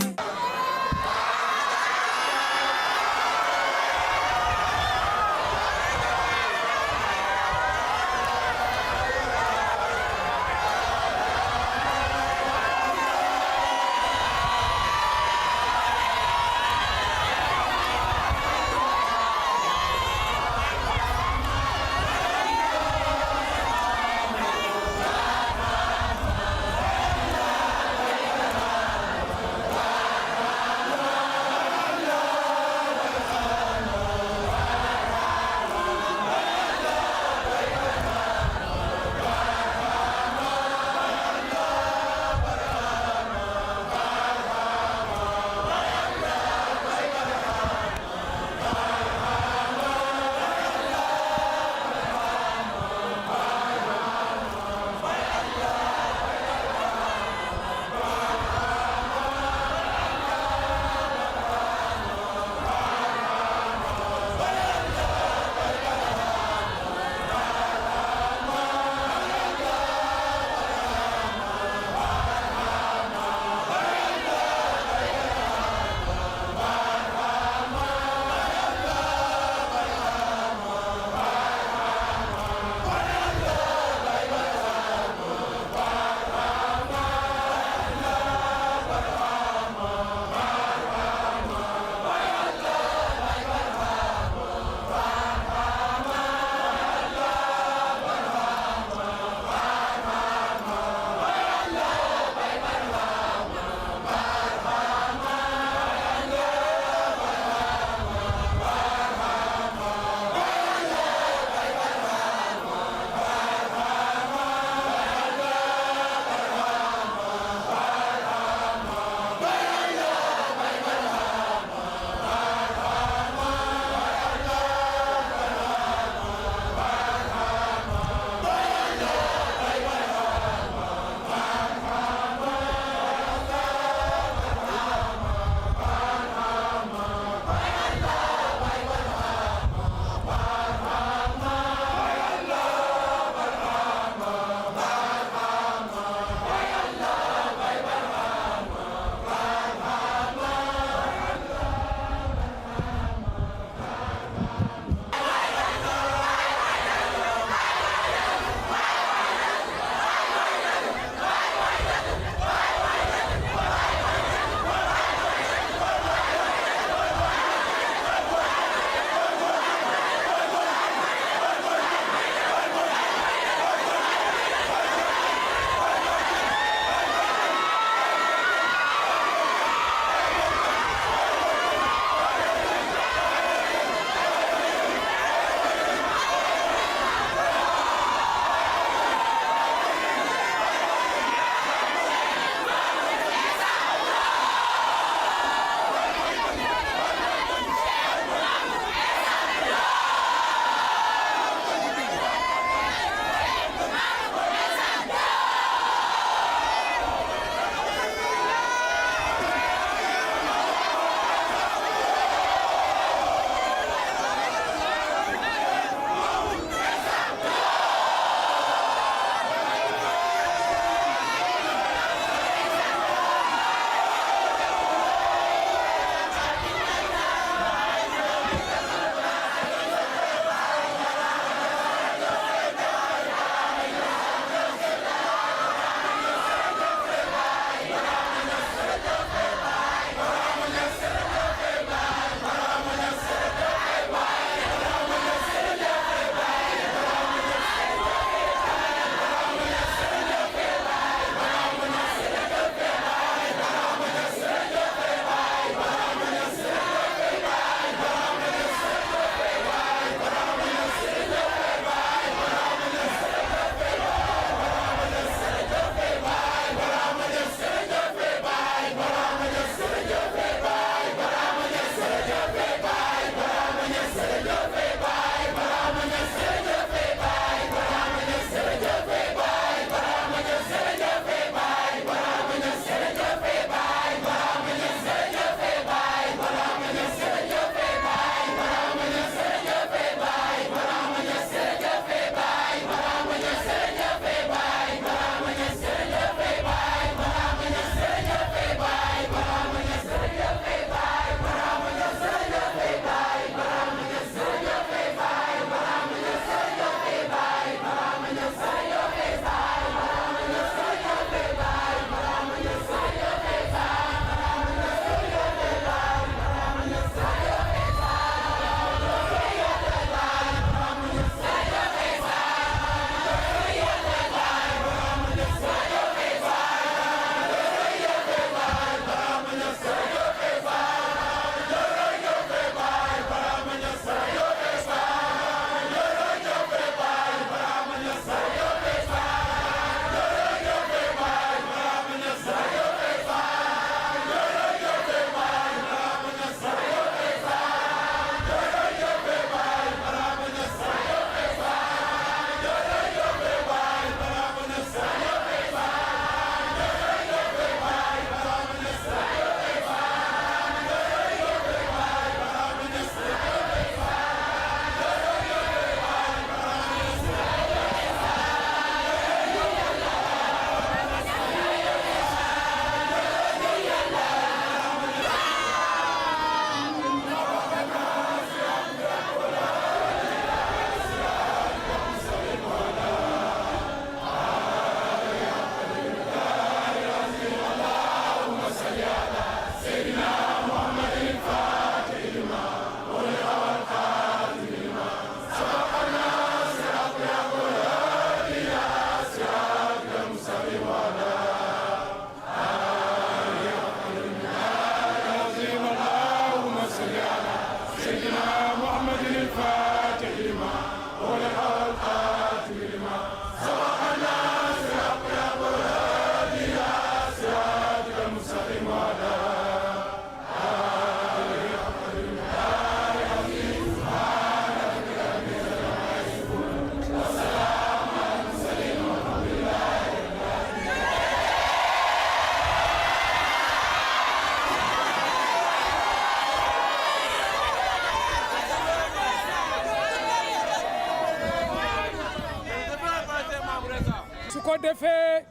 defee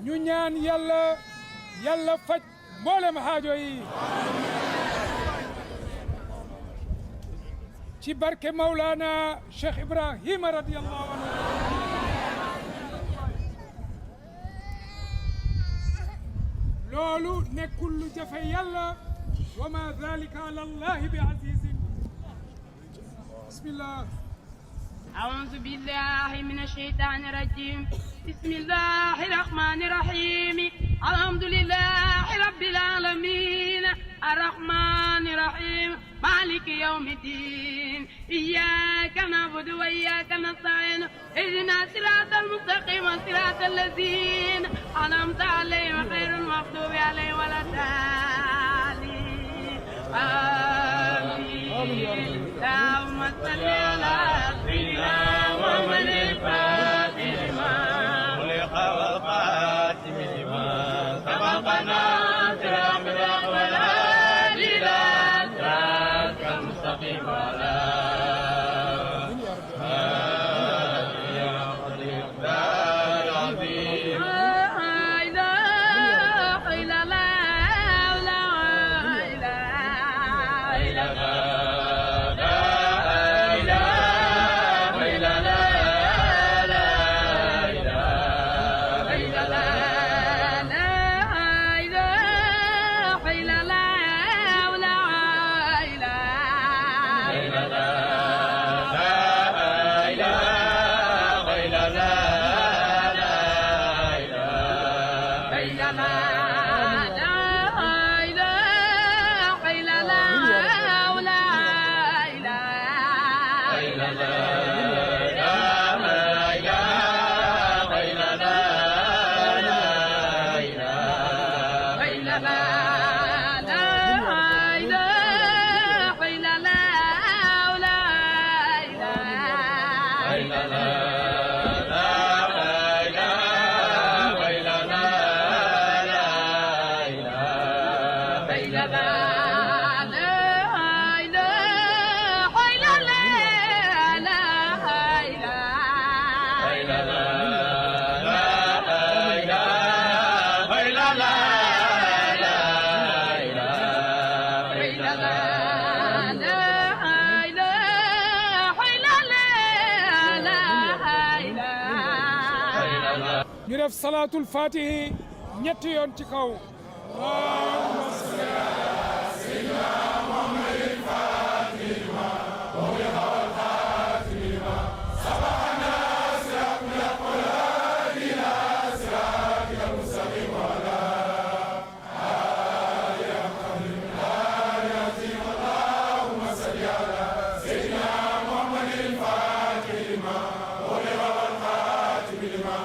ñu ñaan yàlla faj mboolem haajo yi ci barke Maulana Cheikh Ibrahima radiyallahu anhu. loolu nekkul lu jafe yàlla wa ma dhalika ala allahi bi azizin. bismillah. أعوذ بالله من الشيطان الرجيم بسم الله الرحمن الرحيم الحمد لله رب العالمين الرحمن الرحيم مالك يوم الدين إياك نعبد وإياك نستعين اهدنا الصراط المستقيم صراط الذين أنعمت عليهم غير المغضوب عليهم ولا الضالين آمين اللهم صل على سيدنا محمد الفاتح لما خلق والخاتم لما سبقنا صراط الأقوال إلى صراط المستقيم وعلى ñu def salaatul fatihi ñetti yoon ci kaw. allahumma salli ala sayyidina muhammadin fatihil lima ughliqa wal khatimi lima sabaqa nasiril haqqi ila siratil mustaqim wa ala alihi qadri azim. allahumma salli ala sayyidina muhammadin fatihil lima ughliqa wal khatimi lima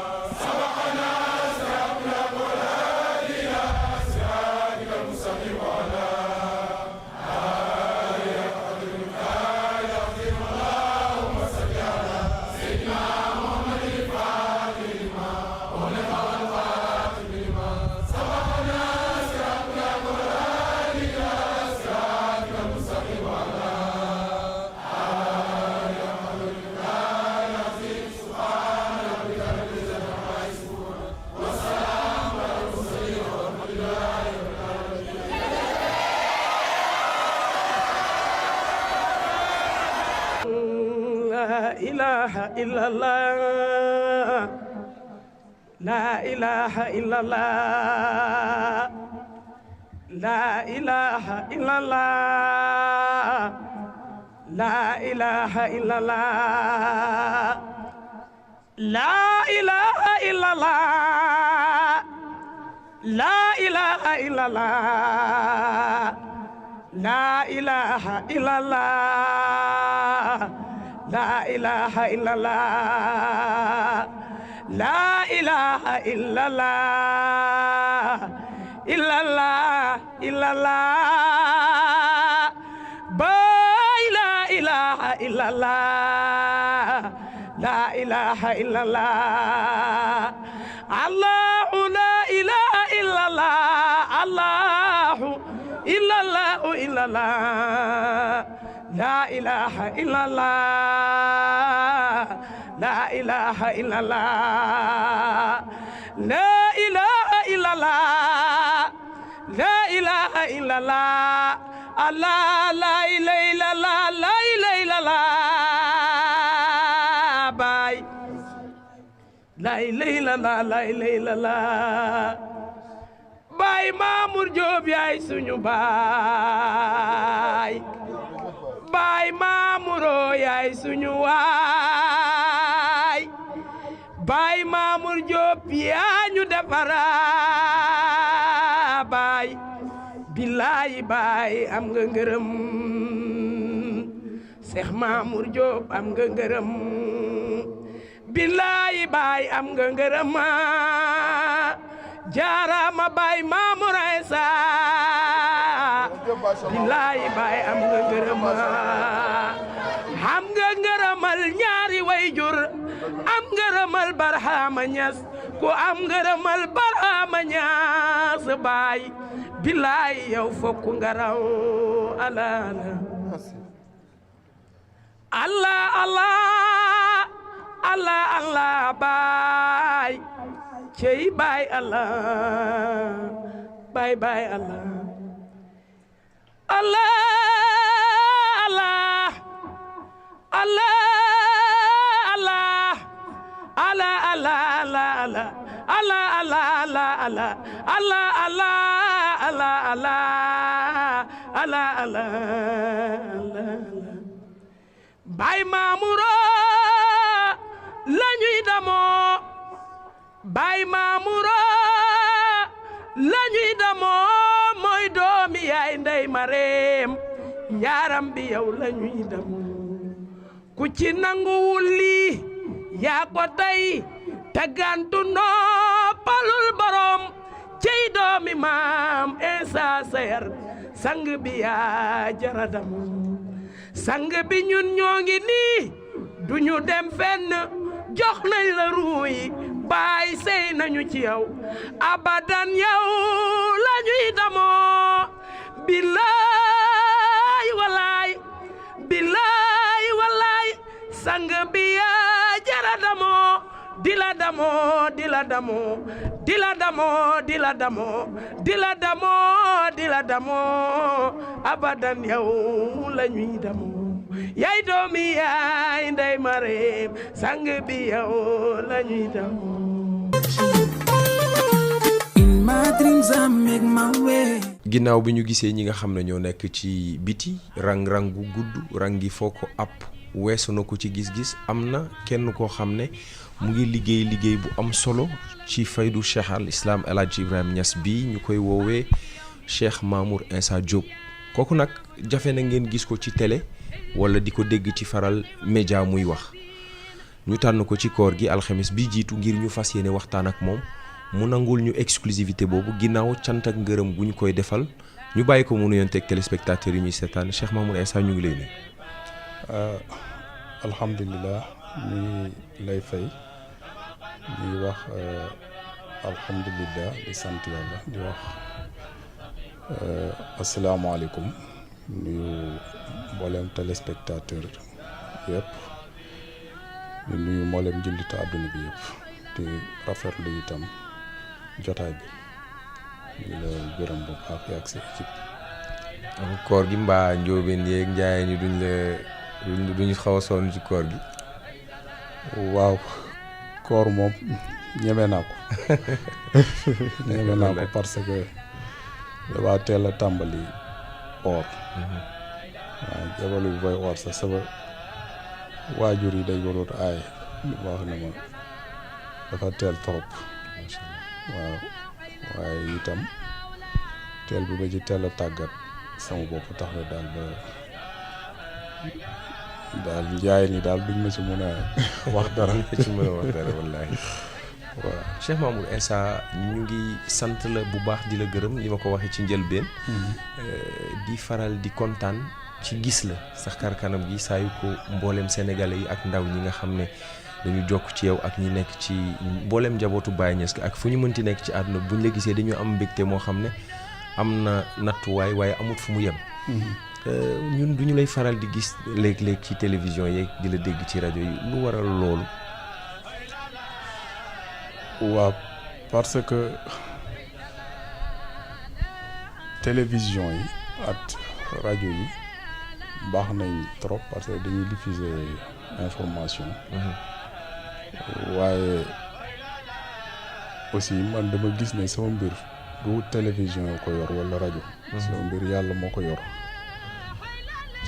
إلا الله لا إله إلا الله لا إله إلا الله لا إله إلا الله لا إله إلا الله لا إله إلا الله لا إله إلا الله لا إله إلا الله لا إله إلا الله إلا الله إلا الله باي لا إله إلا الله لا إله إلا الله الله لا إله إلا الله الله إلا الله إلا الله لا إله إلا الله لا إله إلا الله la ilaha illallah la ilaha illallah Allah la ilaha illallah la ilaha illallah Baay la ilaha illallah la ilaha illallah Baay Mamour Diop yaay suñu baay Baay Mamour yaay suñu waay Baay Mamour Diop yaa ñu defara baay billaay baay am nga ngërëm Cheikh Mamour Diop am nga ngërëm billaay baay am nga ngërëm jaarama Baay Mamour Insa billaay baay am nga ngërëm am nga ngërëmal ñaari wayjur am ngërëmal Barhama Niass ku am ngërëmal Barhama Niass baay billaay yow fokk nga raw Allah Allah Allah Allah Allah baay cey baay Allah baay baay Allah Allah Allah Allah Allah Allah Allah Allah Allah Allah Allah Allah Allah Allah Allah Allah Allah Baay Mamour la ñuy damoo Baay Mamour la ñuy damoo mooy doomi yaay Ndey Mareem yaaram bi yow la ñuy damoo ku ci nanguwul lii yaa ko tey taggantu noppalul borom cey doomi maam Insa Sayar sang bi yaa jara damoo sang bi ñun ñoo ngi nii duñu dem fenn jox nañ la ruuy baay sey nañu ci yow abadan yow la ñuy damoo billaay walaay billaay walaay sang bi yaa jara damoo di la damoo di la damoo di la damoo di la damoo di la damoo di la damoo abadan yow la ñuy damoo yaay doomi yaay Ndey Mareem sang bi yow la ñuy damoo. In my dreams I make my way. ginnaaw bi ñu gisee ñi nga xam ne ñoo nekk ci biti rang-rang gu gudd rang gi foo ko app weesu na ko ci gis-gis am na kenn koo xam ne mu ngi liggéey bu am solo ci faydu Cheikh al Islam El Hadj Ibrahima Niass bi ñu koy woowee Cheikh Mamour Insa Diop kooku nag jafe na ngeen gis ko ci télé wala di ko dégg ci faral média muy wax ñu tànn ko ci koor gi alxamis bi jiitu ngir ñu fas yéene waxtaan ak moom mu nangul ñu exclusivité boobu ginnaaw cant ak ngërëm gu ñu koy defal ñu bàyyi ko mu nuyonteeg téléspectateurs yi ñuy seetaan Cheikh Mamour Insa ñu ngi lay nuyu. alhamdulilah ñu lay fay di wax alhamdulilah di sant yàlla di wax asalaamaaleykum nuyu mboolem téléspectateur yëpp di nuyu mboolem jullitu àdduna bi yëpp di rafetlu itam jotaay bi di la gërëm bu baax ak sa équipe. koor gi mbaa njóobeen yeeg njaay ni duñu xaw a sonn ci koor gi. waaw koor moom ñeme naa ko ñeme naa ko parce que dama teel a tàmbali oor waaw jabalu bi booy oor sax sama waajur yi dañ ko doon aay wax na ma dafa teel trop waaw waaye itam teel bi ba ci teel a tàggat sama bopp tax na daal ba daal njaay ni daal duñ ma ci mën a wax dara ci mën a wax dara wallaahi waaw Cheikh Mamour Insa ñu ngi sant la bu baax di la gërëm li ma ko waxee ci njëlbeen di faral di kontaan ci gis la sax kar kanam gi saa yu ko mboolem sénégalais yi ak ndaw ñi nga xam ne dañu jokk ci yow ak ñi nekk ci mboolem njabootu Baye Niass ak fu ñu mënti nekk ci àdduna buñ la gisee dañu am mbégte moo xam ne am na nattuwaay waaye amut fu mu yem. ñun duñu lay faral di gis léeg-léeg ci télévision yeeg di la dégg ci rajo yi lu waral loolu. waaw parce que télévision yi ak rajo yi baax nañ trop parce que dañuy diffuser information. waaye aussi man dama gis ne sama mbir du télévision ko yor wala rajo. sama mbir yàlla moo ko yor.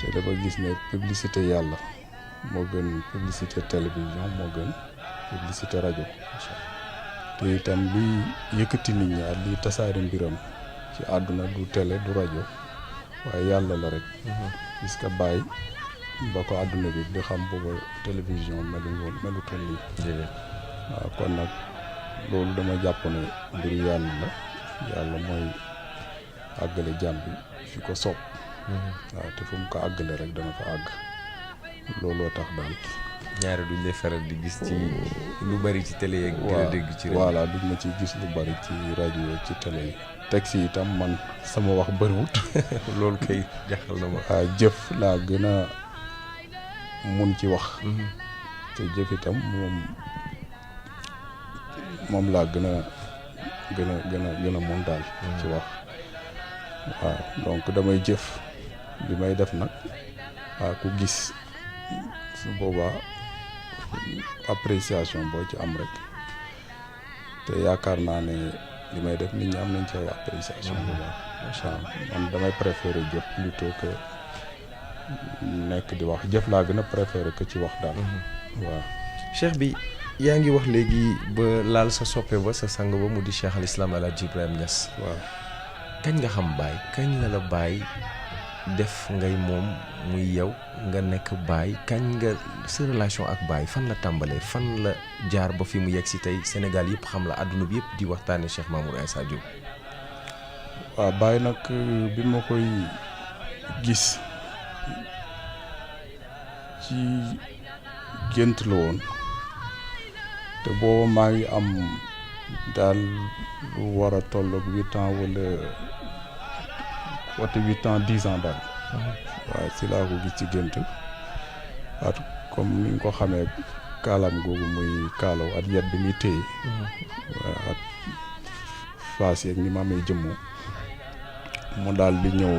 te dama gis ne publicité yàlla moo gën publicité télévision moo gën publicité rajo. te itam liy yëkkati nit ñi ak liy tasaare mbiram ci àdduna du télé du rajo waaye yàlla la rek. puisque bàyyi ba ko àdduna bi di xam booba télévision melutoon nii. waaw kon nag loolu dama jàpp ne mbiru yàlla la yàlla mooy àggale jàmm bi fi ko soob. waaw te fu mu ko àggale rek dana fa àgg looloo tax daal. ñaare duñ lay faral di gis ci lu bari ci télé yeeg. di la dégg ci rajo voilà duñ ma ci gis lu bari ci rajo yeeg ci télé yi. texte yi itam man sama wax bëriwut. loolu kay jaxal na ma. waaw jëf laa gën a mun ci wax. te jëf itam moom laa gën a mun daal. ci wax waaw donc damay jëf li may def nag waaw ku gis su boobaa appréciation boo ci am rek te yaakaar naa ne li may def nit ñi am nañ ci ay appréciation bu baax. macha allah man damay préférer jëf plutôt que nekk di wax jëf laa gën a préférer que ci wax daal. waaw cheikh bi yaa ngi wax léegi ba laal sa soppe ba sa sang ba mu di Cheikh al Islam El Hadj Ibrahima Niass. waaw kañ nga xam Baye kañ la Baye def ngay moom muy yow nga nekk Baye kañ nga sa relation ak Baye fan la tàmbalee fan la jaar ba fi mu yegg si tey Sénégal yëpp xam la àdduna bi yëpp di waxtaane Cheikh Mamour Insa Diop. waaw Baye nag bi ma koy gis ci gént la woon te booba maa ngi am daal lu war a tolloog 8 ans wala côté 8 ans 10 ans daal. waaw si laa ko gis ci gént at comme ni nga ko xamee kaalaam googu muy kaalaw at yet bi muy téye. waaw at faas yeeg ni ma amee jëmmu mu daal di ñëw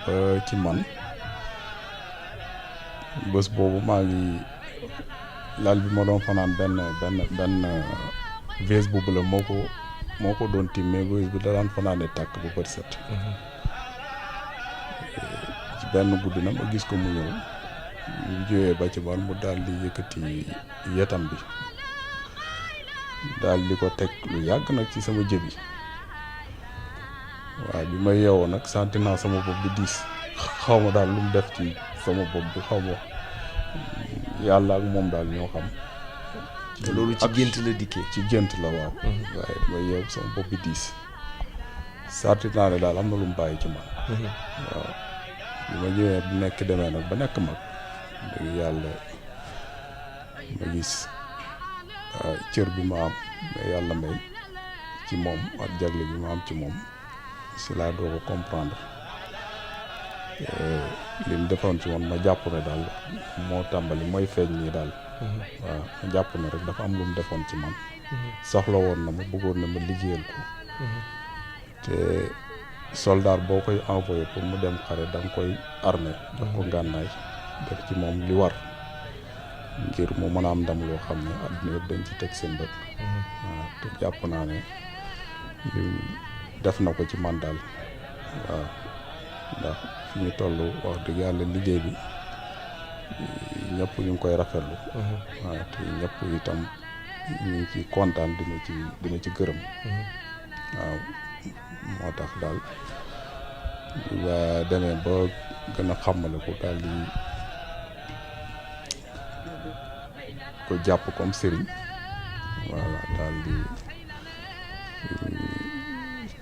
ba ci man bés boobu maa ngi lal bi ma doon fanaan benn vase boobu la moo ko doon tiim mais vase bi da daan fanaane tàkk ba bët set. ci benn guddi na ma gis ko mu ñëw ñu jógee ba ci man mu daal di yëkkati yetam bi daal di ko teg lu yàgg nag ci sama jëbi waaw bi ma yeewoo nag santi naa sama bopp bi diis xaw ma daal lu mu def ci sama bopp bi xaw ma yàlla ak moom daal ñoo xam. te loolu ci gént la dikkee. ci gént la waaw. waaye ma yeew sama bopp bi diis santi naa ne daal am na lu mu bàyyi ci man. waaw bi ma ñëwee bu nekk demee nag ba nekk mag dëgg yàlla ma gis cër bi ma am mais yàlla may ci moom ak jagle bi ma am ci moom si laa doo ko comprendre li mu defoon ci man ma jàpp ne daal moo tàmbali mooy feeñ nii daal. waaw ma jàpp ne rek dafa am lu mu defoon ci man. soxla woon na ma bëggoon na ma liggéeyal ko. te soldat boo koy envoyé pour mu dem xare da nga koy armé jox ko ngànnaay def ci moom li war ngir mu mën a am ndam loo xam ne àdduna yëpp dañ ci teg seen bët. waaw te jàpp naa ne def na ko ci man daal waaw ndax fi ñu toll wax dëgg yàlla liggéey bi ñëpp ñu ngi koy rafetlu. waaw te ñëpp itam ñu ngi ci kontaan dina ci gërëm. waaw moo tax daal ba demee ba gën a xamale ko daal di ko jàpp comme sëriñ voilà daal di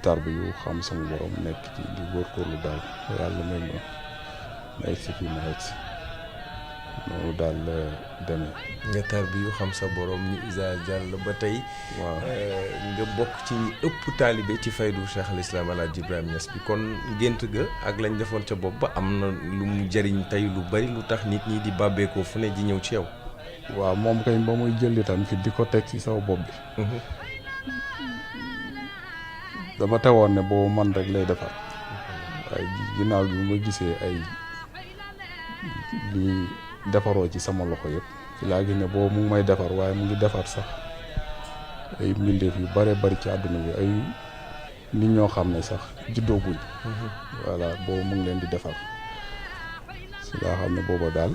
tarbi yu xam sama borom nekk ci di góorgóorlu daal yàlla may ma egsi fii ma egsi noonu daal la demee. nga tarbi yu xam sa borom ñu isa jàll ba tey. waaw nga bokk ci ñi ëpp taalibe ci faydu Cheikh al Islam El Hadj Ibrahima Niass bi kon gént ga ak lañ defoon ca bopp ba am na lu mu jëriñ tey lu bari lu tax nit ñi di bàbbeekoo fu ne di ñëw ci yow. waaw moom kay ba muy jël itam fi di ko teg ci sama bopp bi. dama tewoon ne boobu man rek lay defar waaye ginnaaw bi ma gisee ay li defaroo ci sama loxo yëpp ci laa gis ne boobu mu ngi may defar waaye mu ngi defar sax ay mbindeef yu bare bari ci àdduna bi ay nit ñoo xam ne sax juddooguñ voilà boobu mu ngi leen di defar si laa xam ne booba daal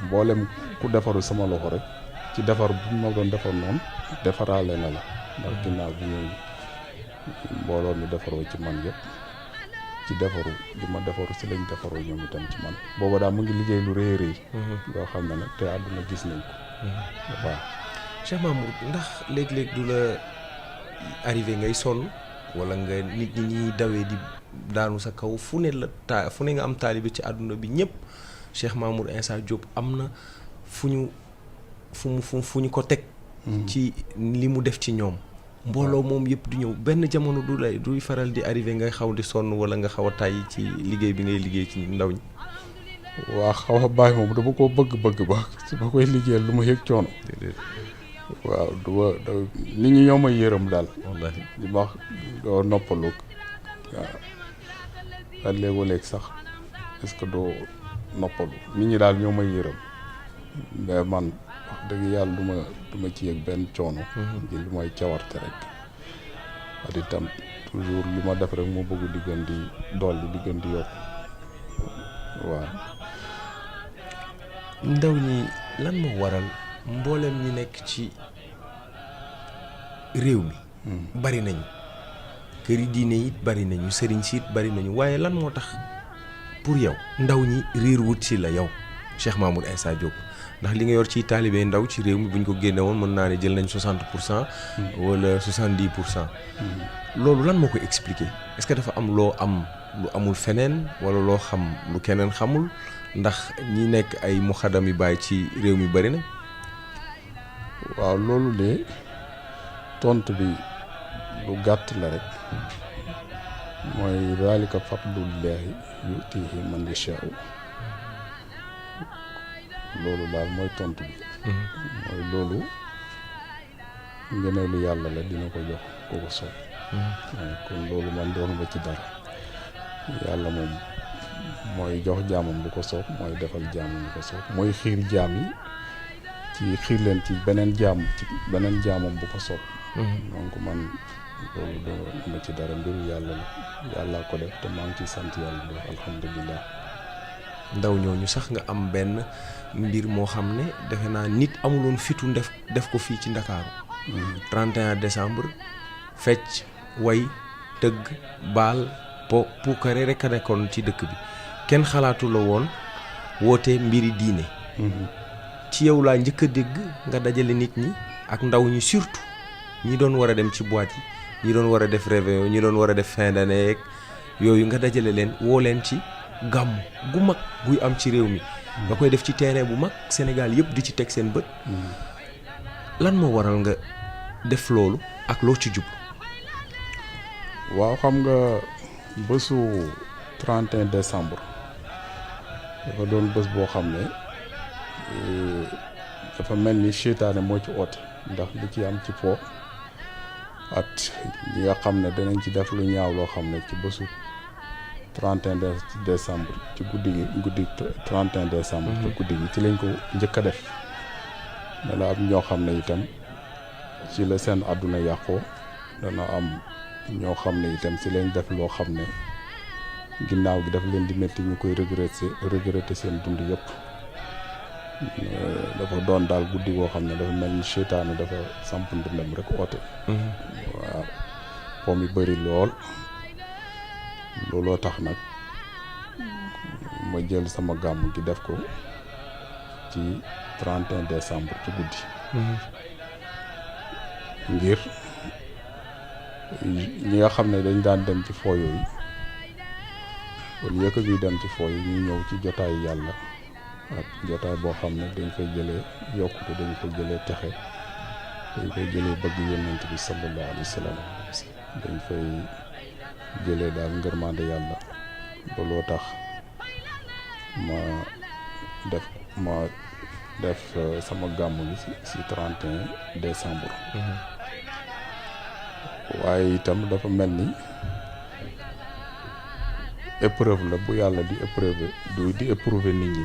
mboolem ku defaru sama loxo rek ci defar bu ma doon defar noonu defaraale na la ndax ginnaaw bi ñuy mbooloo mi defaroo ci man yëpp ci defaru li ma defaru si lañ defaroo ñoom itam ci man booba daal mu ngi liggéey lu rëy rëy loo xam ne nag te àdduna gis nañ ko waaw Cheikh Mamour ndax léeg-léeg du la arrivé ngay sonn wala nga nit ñi ñuy dawee di daanu sa kaw fu ne nga am taalibe ci àdduna bi ñëpp Cheikh Mamour Insa Diop am na fu ñu ko teg ci li mu def ci ñoom mbooloo moom yëpp du ñëw benn jamono duy faral di arrivé ngay xaw di sonn wala nga xaw a tàyyi ci liggéey bi ngay liggéey ci ndaw ñi waa xaw a bàyyi moom dama koo bëgg ba su ma koy liggéeyal lu ma yëg coono waaw nit ñi ñoo may yërëm daal wallahi di wax doo noppalu waaw léeg-léeg sax est-ce que doo noppalu nit ñi daal ñoo may yërëm mais man wax dëgg yàlla du ma ci yëg benn coono ji lu may cawarte rek ak itam toujours li ma def rek moo bëgg di gën di dolli di gën di yokk waaw ndaw ñi lan moo waral mboolem ñi nekk ci réew mi bari nañu kër yi diine it bari nañu sëriñ si it bari nañu waaye lan moo tax pour yow ndaw ñi riir wut si la yow Cheikh Mamour Insa Diop ndax li nga yor ci taalibe ndaw ci réew mi buñ ko génne woon mën naa ne jël nañ 60% wala 70%. loolu lan moo koy expliquer est-ce que dafa am loo am lu amul feneen wala loo xam lu keneen xamul ndax ñi nekk ay muxadam yu bàyyi ci réew mi bari na. waaw loolu de tontu bi lu gàtt la rek mooy zaalika fadlullaahi yu'tiihi man yashaa'u loolu daal mooy tontu bi mooy loolu ngëneelu yàlla la dina ko jox ko ko soob kon loolu man doon ba ci dara yàlla moom mooy jox jaamam bu ko soob mooy defal jaamam bu ko soob mooy xiir jaam yi ci xiir leen ci beneen jaamam bu ko soob donc man loolu doo ma ci dara mbiru yàlla la yàlla ko def te maa ngi ciy sant yàlla bu alhamdulilah ndaw ñooñu sax nga am benn mbir moo xam ne defe naa nit amuloon fitu def ko fii ci Ndakaaru 31 décembre fecc way tëgg baal puukare rek a nekkoon ci dëkk bi kenn xalaatu la woon woote mbiri diine ci yow laa njëkk a dégg nga dajale nit ñi ak ndaw ñi surtout ñi doon war a dem ci boîte yi ñi doon war a def réveillon ñi doon war a def fin d'année yooyu nga dajale leen woo leen ci gàmm gu mag guy am ci réew mi nga koy def ci terrain bu mag Sénégal yëpp di ci teg seen bët lan moo waral nga def loolu ak loo ci jub waaw xam nga bésu 31 décembre dafa doon bés boo xam ne dafa mel ni seytaane moo ci oote ndax li ci am ci po at ñi nga xam ne danañ ci def lu ñaaw loo xam ne ci bésu 31 décembre ci guddi 31 décembre ci guddi gi ci lañ ko njëkk a def dana am ñoo xam ne itam ci la seen àdduna yàqoo dana am ñoo xam ne itam ci lañ def loo xam ne ginnaaw gi daf leen di métti ñu koy regretter seen dund yëpp dafa doon daal guddi goo xam ne dafa mel ni seytaane dafa samp ndëndam rek oote waaw po mi bëri lool looloo tax nag ma jël sama gàmm gi def ko ci 31 décembre ci guddi ngir ñi nga xam ne dañ daan dem ci foo yooyu wala yëkk ñuy dem ci foo yi ñuy ñëw ci jotaay yàlla ak jotaay boo xam ne dañ koy jëlee yokkute dañ koy jëlee texe dañ koy jëlee bëgg yonent bi sallallahu alayhi wa sallam dañ koy jëlee daal ngërmande yàlla ba loo tax ma def sama gàmm gi ci 31 décembre waaye itam dafa mel ni épreuve la bu yàlla di éprouver nit ñi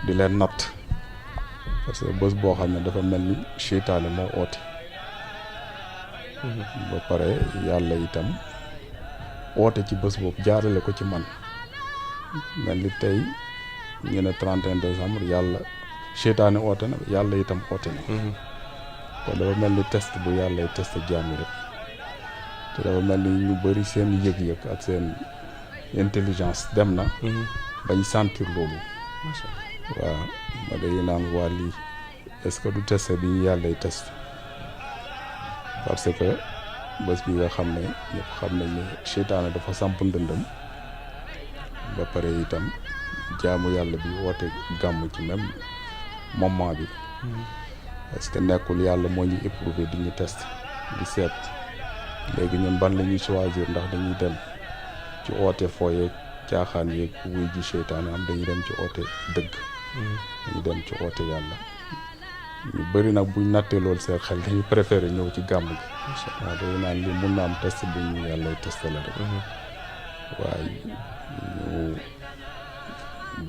di leen natt parce que bés boo xam ne dafa mel ni seytaane moo oote ba pare yàlla itam oote ci bés boobu jaarale ko ci man mel ni tey ñu ne 31 décembre yàlla seytaane oote na yàlla itam oote na kon dafa mel ni test bu yàlla test jaam yi rek te dafa mel ni ñu bëri seen yëg-yëg ak seen intelligence dem na bañ sentir loolu waaw ma day naan waa lii est-ce que du test bi ñu yàllay test parce que bés bi nga xam ne ñëpp xam nañ ne seytaane dafa samp ndëndëm ba pare itam jaamu yàlla bi woote gàmm ci même moment bi est-ce que nekkul yàlla moo ñuy éprouver di ñu test di seet léegi ñun ban la ñuy choisir ndax dañuy dem ci oote fooyeeg caaxaan yeeg wuy ji seytaane am dañuy dem ci oote dëgg dañuy dem ci oote yàlla ñu bëri nag buñ nattee loolu seen xel dañuy préféré ñëw ci gàmm gi waaw dañu naan li mun na am test bu ñu yàlla testé la rek waaye ñu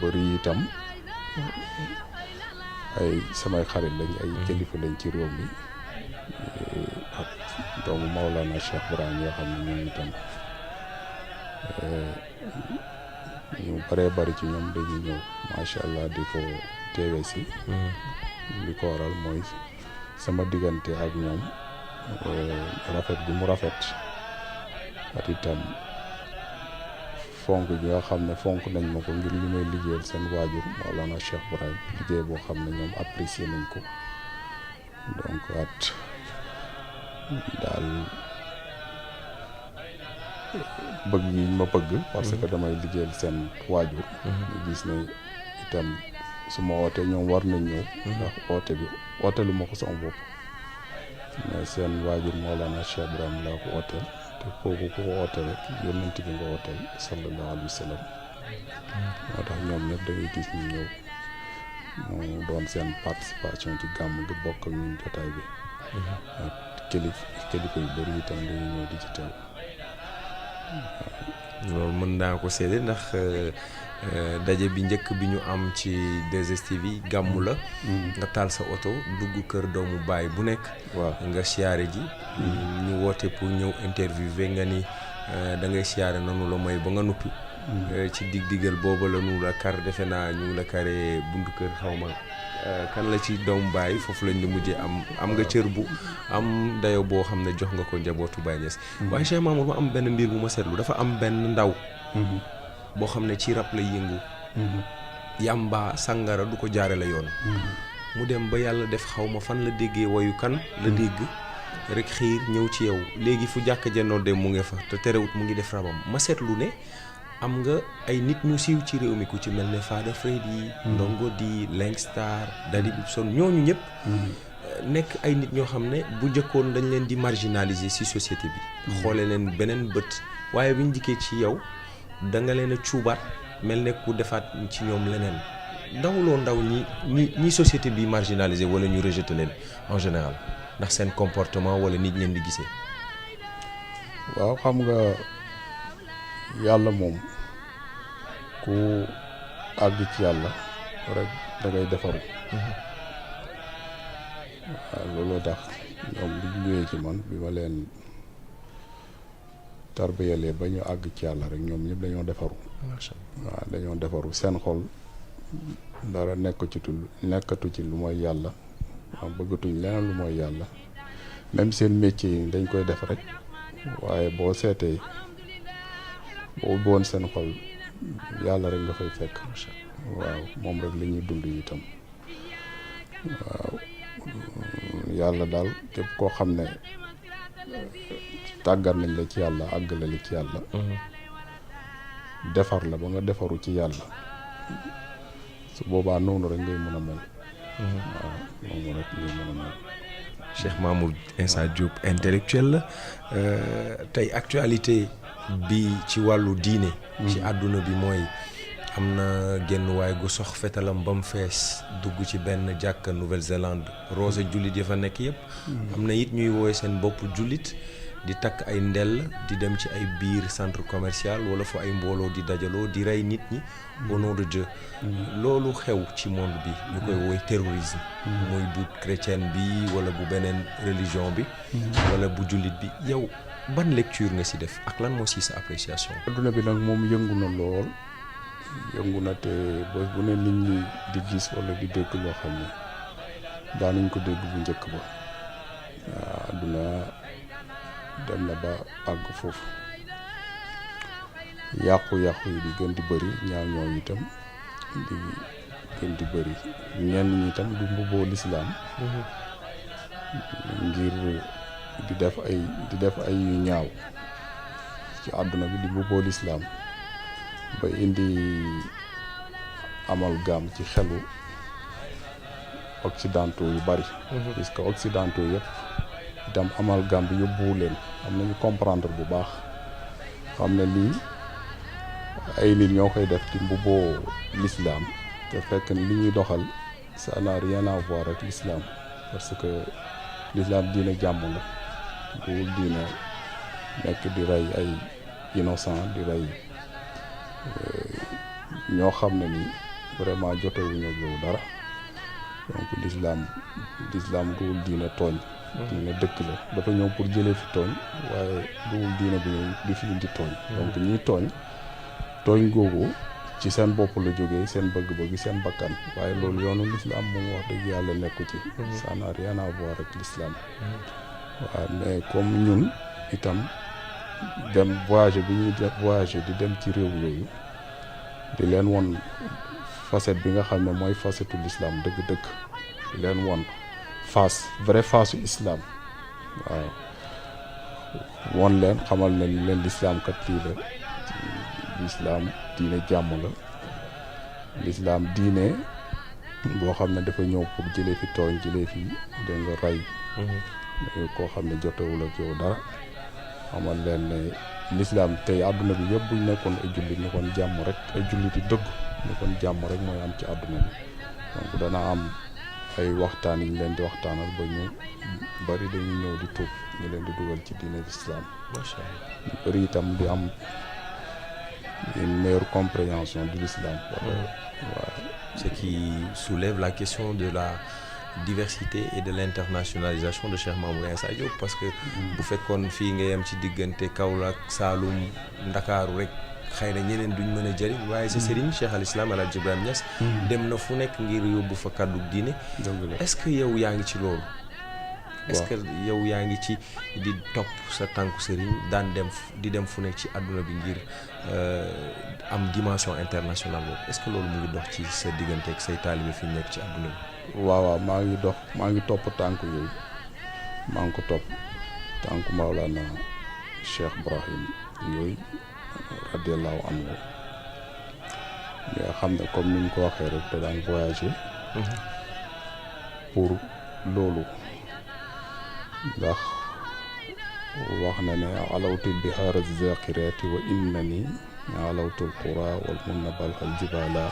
bëri itam ay samay xarit lañ ay kilifa lañ ci réew mi ak doomu Maolana Cheikh Ibrahim yoo xam ne ñoom itam ñu bëree bëri ci ñoom dañuy ñëw macha allah di ko teewe si li ko waral mooy sama diggante ak ñoom rafet bi mu rafet at itam fonk gi nga xam ne fonk nañ ma ko ngir li may liggéeyal seen waajur Maolana Cheikh Ibrahim liggéey boo xam ne ñoom apprécier nañ ko donc at daal bëgg yi ma bëgg parce que damay liggéeyal seen waajur ñu gis ne itam su ma wootee ñoom war nañ ñëw ndax oote bi ooteelu ma ko sama bopp mais seen waajur Maolana Cheikh Ibrahim laa ko ooteel te kooku ku ko oote rek yónnent bi nga ooteel sallallahu alayhi wa sallam moo tax ñoom ñëpp da ngay gis ñu ñëw mu doon seen participation ci gàmm gi bokk ak ñun jotaay bi ak kilifa yu bëri itam dañuy ñëw di ci teew loolu mën naa ko seede ndax daje bi njëkk bi ñu am ci 2STV gàmmu la nga taal sa oto dugg kër doomu baay bu nekk waaw nga siyaare ji ñu woote pour ñëw interviewé nga ni da ngay siyaare nanu la mooy ba nga nuppi ci dig-digal booba la nu la kar defe naa ñu la kare buntu kër xawma kan la ci doomu baay foofu lañ la mujjee am nga cër bu am dayo boo xam ne jox nga ko njabootu Baay Ñas waaye Cheikh Mamour ma am benn mbir bu ma seetlu dafa am benn ndaw boo xam ne ci rab lay yëngu yàmba sàngara du ko jaare la yoon mu dem ba yàlla def xaw ma fan la déggee wayu kan la dégg rek xiir ñëw ci yow léegi fu jàkk jennoo de mu ngi fa te terewut mu ngi def rabam ma seetlu ne am nga ay nit ñu siiw ci réew mi ku ci mel ne Fada Freddy Ndongo di Langstar Dadi Ibson ñooñu ñëpp nekk ay nit ñoo xam ne bu njëkkoon dañ leen di marginaliser ci société bi xoole leen beneen bët waaye bi ñu dikkee ci yow da nga leen a cuubaat mel ne ku defaat ci ñoom leneen dawuloo ndaw ñi société bi marginaliser wala ñu rejeter leen en général ndax seen comportement wala nit leen di gisee waaw xam nga yàlla moom ku àgg ci yàlla rek da ngay defaru waaw looloo tax ñoom li ñu ñëwee ci man bi ma leen tarbiyalee ba ñu àgg ci yàlla rek ñoom ñëpp dañoo defaru waaw dañoo defaru seen xol dara nekkatu ci lu mooy yàlla waaw bëggatuñ leneen lu mooy yàlla même seen métier yi dañ koy def rek waaye boo seetee boo ubbi woon seen xol yàlla rek nga fay fekk waaw moom rek la ñuy dund itam waaw yàlla daal képp koo xam ne tàggat nañ la ci yàlla àggale la ci yàlla defar la ba nga defaru ci yàlla su boobaa noonu rek ngay mën a mel waaw noonu rek ngay mën a mel Cheikh Mamour Insa Diop intellectuel la tey actualité bi ci wàllu diine ci àdduna bi mooy am na genn waay gu sox fetalam ba mu fees dugg ci benn jàkka Nouvelle-Zélande roose jullit ya fa nekk yëpp am na it ñuy woowee seen bopp jullit di takk ay ndell di dem ci ay biir centre commercial wala fu ay mbooloo di dajaloo di rey nit ñi au nom de Dieu. loolu xew ci monde bi ñu koy woy terrorisme. muy bu chrétienne bi wala bu beneen religion bi. wala bu jullit bi yow ban lecture nga ci def ak lan moo ci sa appréciation. adduna bi nag moom yëngu na lool yëngu na te bés bu ne nit ñi di gis wala di dégg loo xam ne daanuñ ko dégg bu njëkk ba waaw adduna dem na ba àgg foofu yàqu-yàqu yi di gën di bëri ñaaw ñooy itam di gën di bëri ñenn ñi itam di mbubboo lislaam ngir di def ay yu ñaaw ci àdduna bi di mbubboo lislaam ba indi amalgame ci xelu occidentaux yu bari puisque occidentaux yëpp itam amalgame bi yóbbuwu leen am nañu comprendre bu baax xam ne lii ay nit ñoo koy def di mbubboo l'islam te fekk ni li ñuy doxal ça n'a rien à voir ak l'islam parce que l'islam diine jàmm la duwul diine nekk di rey ay innocent di rey ñoo xam ne ni vraiment jotewuñu ak yow dara donc l'islam duwul diine tooñ diine dëkk la dafa ñëw pour jëlee fi tooñ waaye duwul diine bu ñëw di fi indi tooñ donc ñiy tooñ googu ci seen bopp la jógee seen bëgg-bëgg seen bakkan waaye loolu yoonu l'islam moom wax dëgg yàlla nekku ci ça n'a rien à voir ak l'islam waaw mais comme ñun itam dem voyager bi ñuy voyager di dem ci réew yooyu di leen won facette bi nga xam ne mooy facetu l'islam dëgg-dëgg di leen won vrai face islam waaw won leen xamal ne leen l'islam kat lii la l'islam diine jàmm la l'islam diine boo xam ne dafa ñëw pour jëlee fi tooñ jëlee fi dégg nga rey koo xam ne jotewul ak yow dara xamal leen ne l'islam tey àdduna bi yëpp buñ nekkoon ay jullit ni kon jàmm rek ay jullit yi dëgg ni kon jàmm rek mooy am ci àdduna bi donc dana am ay waxtaan yi ñu leen di waxtaanal ba ñu bari dañuy ñëw di tuub ñu leen di dugal ci diine l'islam macha allah ñu bari itam di am une meilleure compréhension de l'islam. Ce qui soulève la question de la diversité et de l'internationalisation de Cheikh Mamour Insa Diop parce que bu fekkoon fii nga yem ci diggante Kaolack Saloum Ndakaaru rek xëy na ñeneen duñ mën a jëriñ waaye sa sëriñ Cheikh al Islam El Hadj Ibrahima Niass dem na fu nekk ngir yóbbu fa kàddu diine. est-ce que yow yaa ngi ci loolu. est-ce que yow yaa ngi ci di topp sa tànku sëriñ daan di dem fu nekk ci àdduna bi ngir am dimension internationale boobu est-ce que loolu mu ngi dox ci sa diggante ak say taalibe fi nekk ci àdduna bi. waaw maa ngi topp tànk yooyu maa ngi ko topp tànk Maolana Cheikh Ibrahim yooyu radiyallahu anhu nga xam ne comme ni ñu ko waxee rek da daan voyager pour loolu ndax wax na ne alawtu bihaara zakirati wa innani alawtu alqura wal munnabal al jibala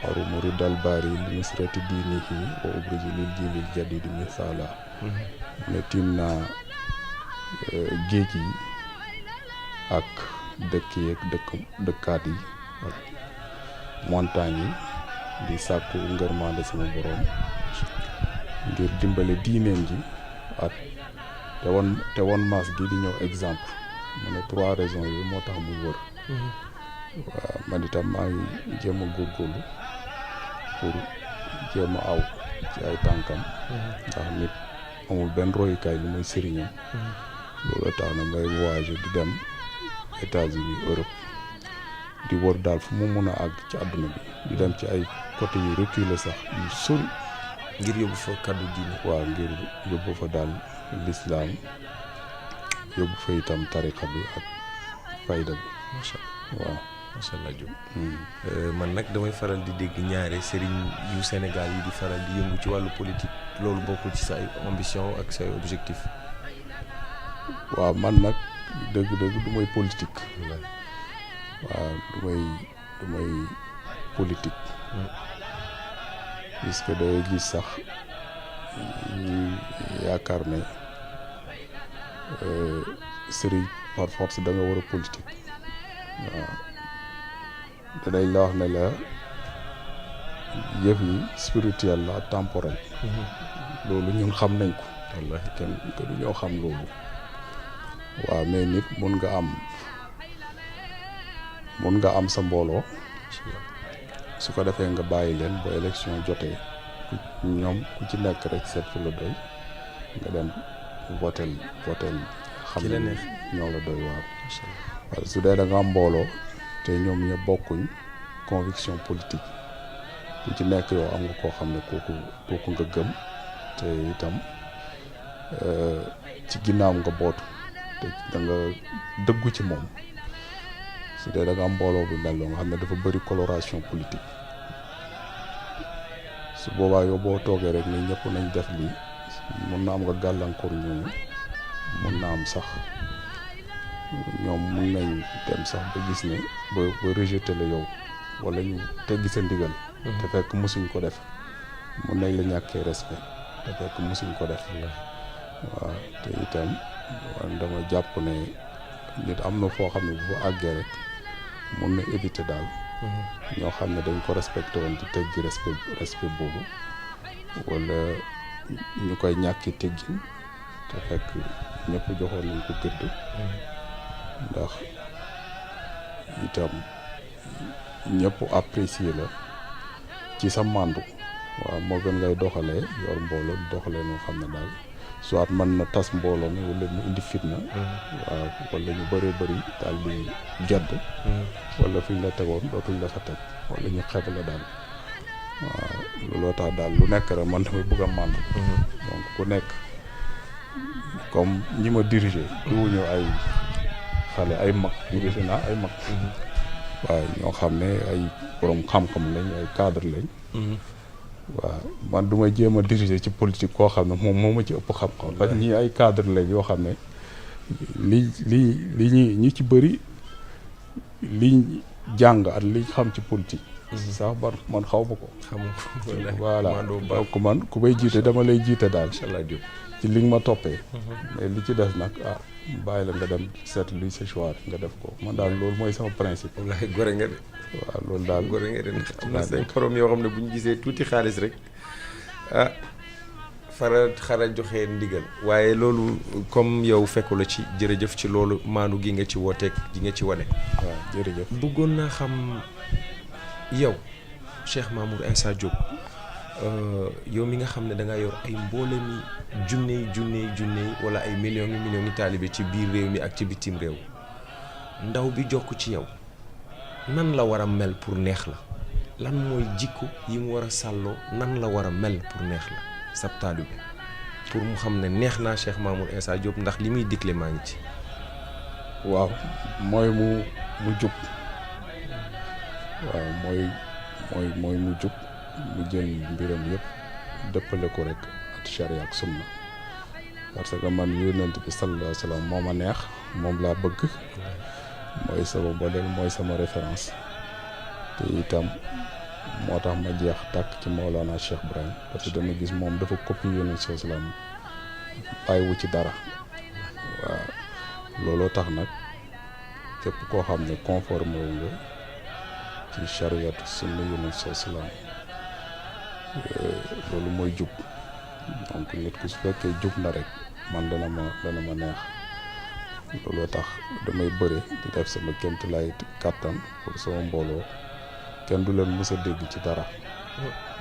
arumu ridal bari li nusrati diinihi wa ubriji lil jilil jadid misala ne tiim naa géej yi ak dëkk yi ak dëkkaat yi ak montagne yi di sàkku ngërmande sama borom ngir dimbale diineem ji ak te won maas gi di ñëw exemple mu ne 3 raisons yi moo tax muy wër waaw man itam maa ngi jéem a góorgóorlu pour jéem a aw ci ay tànkam ndax nit amul benn royukaay bi mooy sëriñam loolu tax na ngay voyager di dem États-Unis Europe di wër daal fu mu mun a àgg ci àdduna bi di dem ci ay côté yu reculé sax yu sori ngir yóbbu fa kaddu diine. waaw ngir yóbbu fa daal l'islam yóbbu fa itam tariqa bi ak fayda bi. macha allah waaw macha allah Diop. man nag damay faral di dégg ñaare sëriñ yu Sénégal yi di faral di yëngu ci wàllu politique loolu bokkul ci say ambition ak say objectif. waaw man nag dëgg-dëgg du may politique. waaw du may politique. puisque day gis sax yaakaar ne sëriñ par force da nga war a politique waaw danañ la wax ne la yëf yi spirituel la temporel loolu ñun xam nañ ko wallahi kenn du ñoo xam loolu waaw mais nit mun nga am sa mbooloo su ko defee nga bàyyi leen ba élection jotee ñoom ku ci nekk rek seet fu la doy nga dem votel xam ne ñoo la doy waaw su dee da nga am mbooloo te ñoom ñëpp bokkuñ conviction politique ku ci nekk yow am nga koo xam ne kooku nga gëm te itam ci ginnaaw nga bootu te da nga dëggu ci moom su dee da nga am mbooloo bu mel nga xam ne dafa bëri coloration politique su boobaa yow boo toogee rek ni ñëpp nañ def lii mun na am nga gàllankoor ñooñu mun na am sax ñoom mun nañ dem sax ba gis ne ba rejeter la yow wala ñu teggi sa ndigal te fekk mësuñ ko def mun nañ la ñàkkee respect te fekk mësuñ ko def waaw te itam dama jàpp ne nit am na foo xam ne bu fa àggee rek mun na éviter daal ñoo xam ne dañ ko respecté woon di teggi respect boobu wala ñu koy ñàkki teggin te fekk ñëpp joxoon nañ ko gëdd ndax itam ñëpp apprécier la ci sa màndu waaw moo gën ngay doxalee yor mbooloo doxalee noo xam ne daal soit mën na tas mbooloo mi wala mu indi fitna waaw wala ñu bëree bëri daal di gedd wala fi ñu la tegoon dootuñ la fa teg wala ñu xeeb la daal waaw looloo tax daal lu nekk rek man damay bëgg a màndu donc ku nekk comme ñi ma dirigé duwuñu ay xale ay mag dirigé naa ay mag waaw ñoo xam ne ay borom xam-xam lañ ay cadre lañ waaw man du ma jéem a diriger ci politique koo xam ne moom moo ma ci ëpp xam-xam parce que ñii ay cadre lañ yoo xam ne ñi ci bëri liñ jàng at liñ xam ci politique sax man xaw ma ko voilà donc man ku may jiite dama lay jiite daal ci li nga ma toppee mais li ci des nag bàyyi la nga dem seet luy sa choix nga def ko man daal loolu mooy sama principe wallaay gore nga de waaw loolu daal gore nga de am na say xorom yoo xam ne bu ñu gisee tuuti xaalis rek xara joxe ndigal waaye loolu comme yow fekku la ci jërëjëf ci loolu maanu gi nga ci wooteeg gi nga ci wane waaw jërëjëf bëggoon naa xam yow Cheikh Mamour Insa Diop yow mi nga xam ne da nga yor ay mboolemi junne wala ay millions yi taalibe ci biir réew mi ak ci bitim réew ndaw bi jokk ci yow nan la war a mel pour neex la lan mooy jikko yi mu war a sàlloo nan la war a mel pour neex la sab taalibe pour mu xam ne neex naa Cheikh Mamour Insa Diop ndax li muy digle maa ngi ci waaw mooy mu jub waaw mooy mu jub mu jël mbiram yëpp dëppale ko rek ak charia ak sunna parce que man yonent bi sallallahu alayhi wa sallam moo ma neex moom laa bëgg mooy sama modèle mooy sama référence te itam moo tax ma jeex tàkk ci Mawlana Cheikh Ibrahim parce que dama gis moom dafa copier yonent sallallahu alayhi wa sallam bàyyiwu ci dara waaw looloo tax nag képp koo xam ne conforme wu nga ci chariatu sunna yonent sallallahu alayhi wa sallam loolu mooy jub donc nit ku su fekkee jub na rek man dana ma neex looloo tax damay bëre di def sama kémt lay kàttan pour sama mbooloo kenn du leen mës a dégg ci dara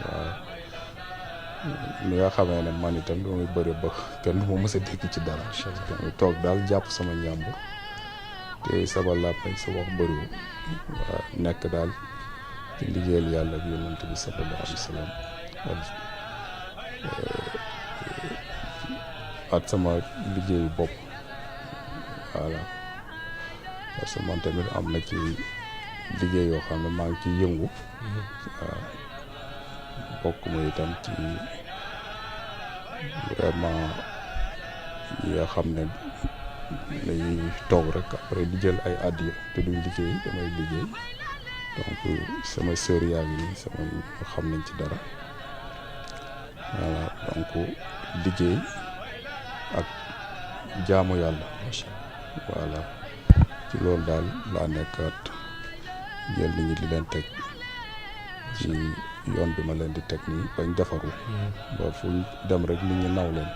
waaw ni nga xamee ne man itam damay bëre ba kenn du ma mës a dégg ci dara damay toog daal jàpp sama njàmbur te sama làmmiñ sa wax bëriwul waaw nekk daal ci liggéeyal yàlla ak yonent bi sallallahu alayhi wa sallam ak sama liggéeyu bopp voilà parce que man tamit am na ci liggéey yoo xam ne maa ngi ciy yëngu waaw bokk ma itam ci vraiment yi nga xam ne dañuy toog rek après di jël ay addiya te duñ liggéey damay liggéey donc sama sœur yaa ngi nii sama xam nañ ci dara voilà donc liggéey ak jaamu yàlla voilà ci loolu daal laa nekkaat jël nit ñi di leen teg ci yoon bi ma leen di teg nii bañ defaru ba fu dem rek nit ñi naw leen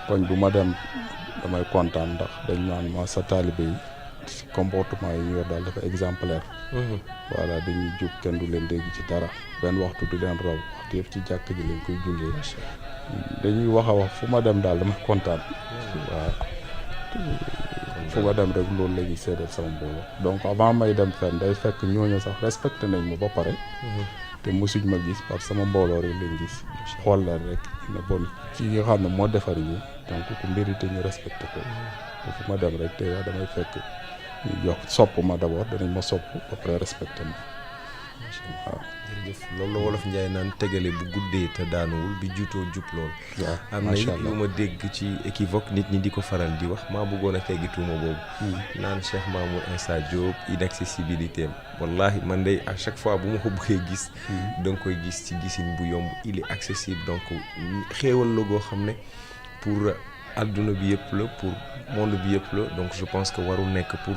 koñ bu ma dem damay kontaan ndax dañ naan ma sa taalibe yi comportement yi ñu yor daal dafa exemplaire voilà dañuy jub kenn du leen dégg ci dara benn waxtu du leen raw waxtu yëpp ci jàkk ji lañ koy jullee dañuy wax a wax fu ma dem daal damay kontaan waaw fu ma dem rek loolu la ñuy seedeel sama mbooloo donc avant may dem fenn day fekk ñooñu sax respecté nañ ma ba pare te mosuñ ma gis parce que sama mbooloo rek lañ gis xool leen rek ne bon ci nga xam ne moo defar ñi donc ku mérité ñu respecté ko fu ma dem rek te damay fekk ñu jox sopp ma d'abord danañ ma sopp ba pare respecté ma waaw jërëjëf loolu la wolof Njaay naan tegale bu guddee te daanuwul bi juutoo jub lool am na it lu ma dégg ci équivoque nit ñi di ko faral di wax maa bëggoon a teggi tuuma boobu naan Cheikh Mamour Insa Diop inaccessibilité am wallahi man day à chaque fois bu ma ko bëggee gis da nga koy gis ci gisin bu yomb il est accessible donc xéewal la goo xam ne pour adduna bi yëpp la pour monde bi yëpp la donc je pense que warul nekk pour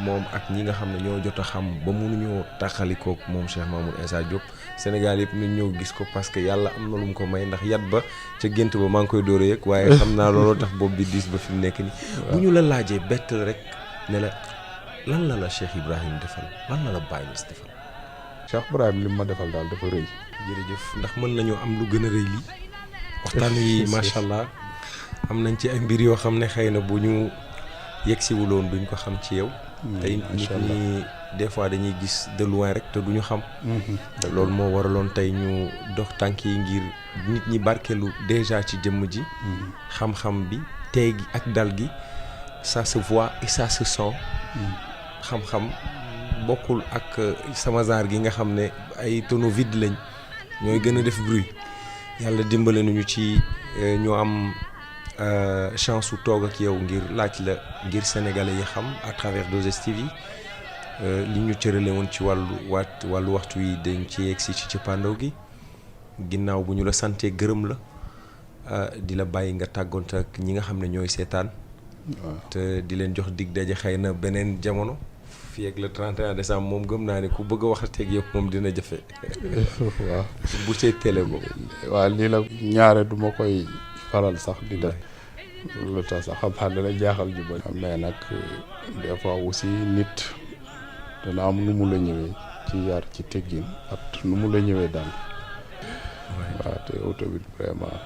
moom ak ñi nga xam ne ñoo jot a xam ba mënuñoo taxalikook moom Cheikh Mamour Insa Diop Sénégal yëpp ñu ñëw gis ko parce que yàlla am na lu mu ko may ndax yat ba ca gént ba maa ngi koy dóor a yëg waaye xam naa looloo tax bopp bi diis ba fi mu nekk ni bu ñu la laajee bett rek ne la lan la Cheikh Ibrahim defal lan la Baye Niass defal Cheikh Ibrahim li ma defal daal dafa rëy jërëjëf ndax mën nañoo am lu gën a rëy lii waxtaan yi macha allah am nañ ci ay mbir yoo xam ne xëy na bu ñu yegsiwuloon duñ ko xam ci yow tey nit ñi des fois dañuy gis de loin rek te duñu xam loolu moo waraloon tey ñu dox tànk yi ngir nit ñi barkelu déjà ci jëmm ji xam-xam bi tey gi ak dal gi ça se voit et ça se sent xam-xam bokkul ak sama genre gi nga xam ne ay tonneau vide lañ ñooy gën a def bruit yàlla dimbale nañu ci ñoo am chance su toog ak yow ngir laaj la ngir sénégalais yi xam à travers 2STV li ñu cërale woon ci wàllu waxtu yi dañ ci yegsi ci cëppaandaw gi ginnaaw bu ñu la santee gërëm la di la bàyyi nga tàggoonte ak ñi nga xam ne ñooy seetaan te di leen jox dig daje xëy na beneen jamono fii ak le 31 décembre moom gëm naa ne ku bëgg a waxateeg yow moom dina jafe waaw bu see télé boobu waaw lii la ñaare du ma koy faral sax di def lu tax sax xam naa dana jaaxal ju bari mais nag des fois aussi nit dana am nu mu la ñëwee ci yar ci teggin ak nu mu la ñëwee daal waaw te yow tamit vraiment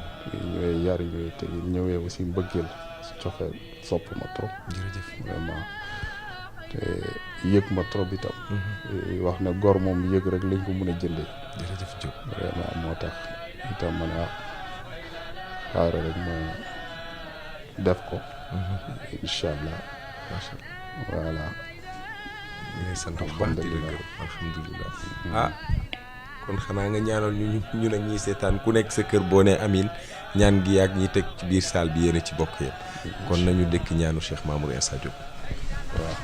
ñëwee yar ñëwee teggin ñëwee aussi mbëggeel coxeel sopp ma trop jërëjëf vraiment te yëg ma trop itam wax ne gor moom yëg rek lañ ko mën a jëndee jërëjëf Diop vraiment moo tax itam ma ne xaaral rek ma def ko incha allah voilà ñu ngi sant bu baax di la gërëm alhamdulilah ah kon xanaa nga ñaanal ñu nag ñiy seetaan ku nekk sa kër boo nee amin ñaan gi ak ñi teg ci biir salle bi yéen a ci bokk yëpp kon nañu dëkk ñaanu Cheikh Mamour Insa Diop waaw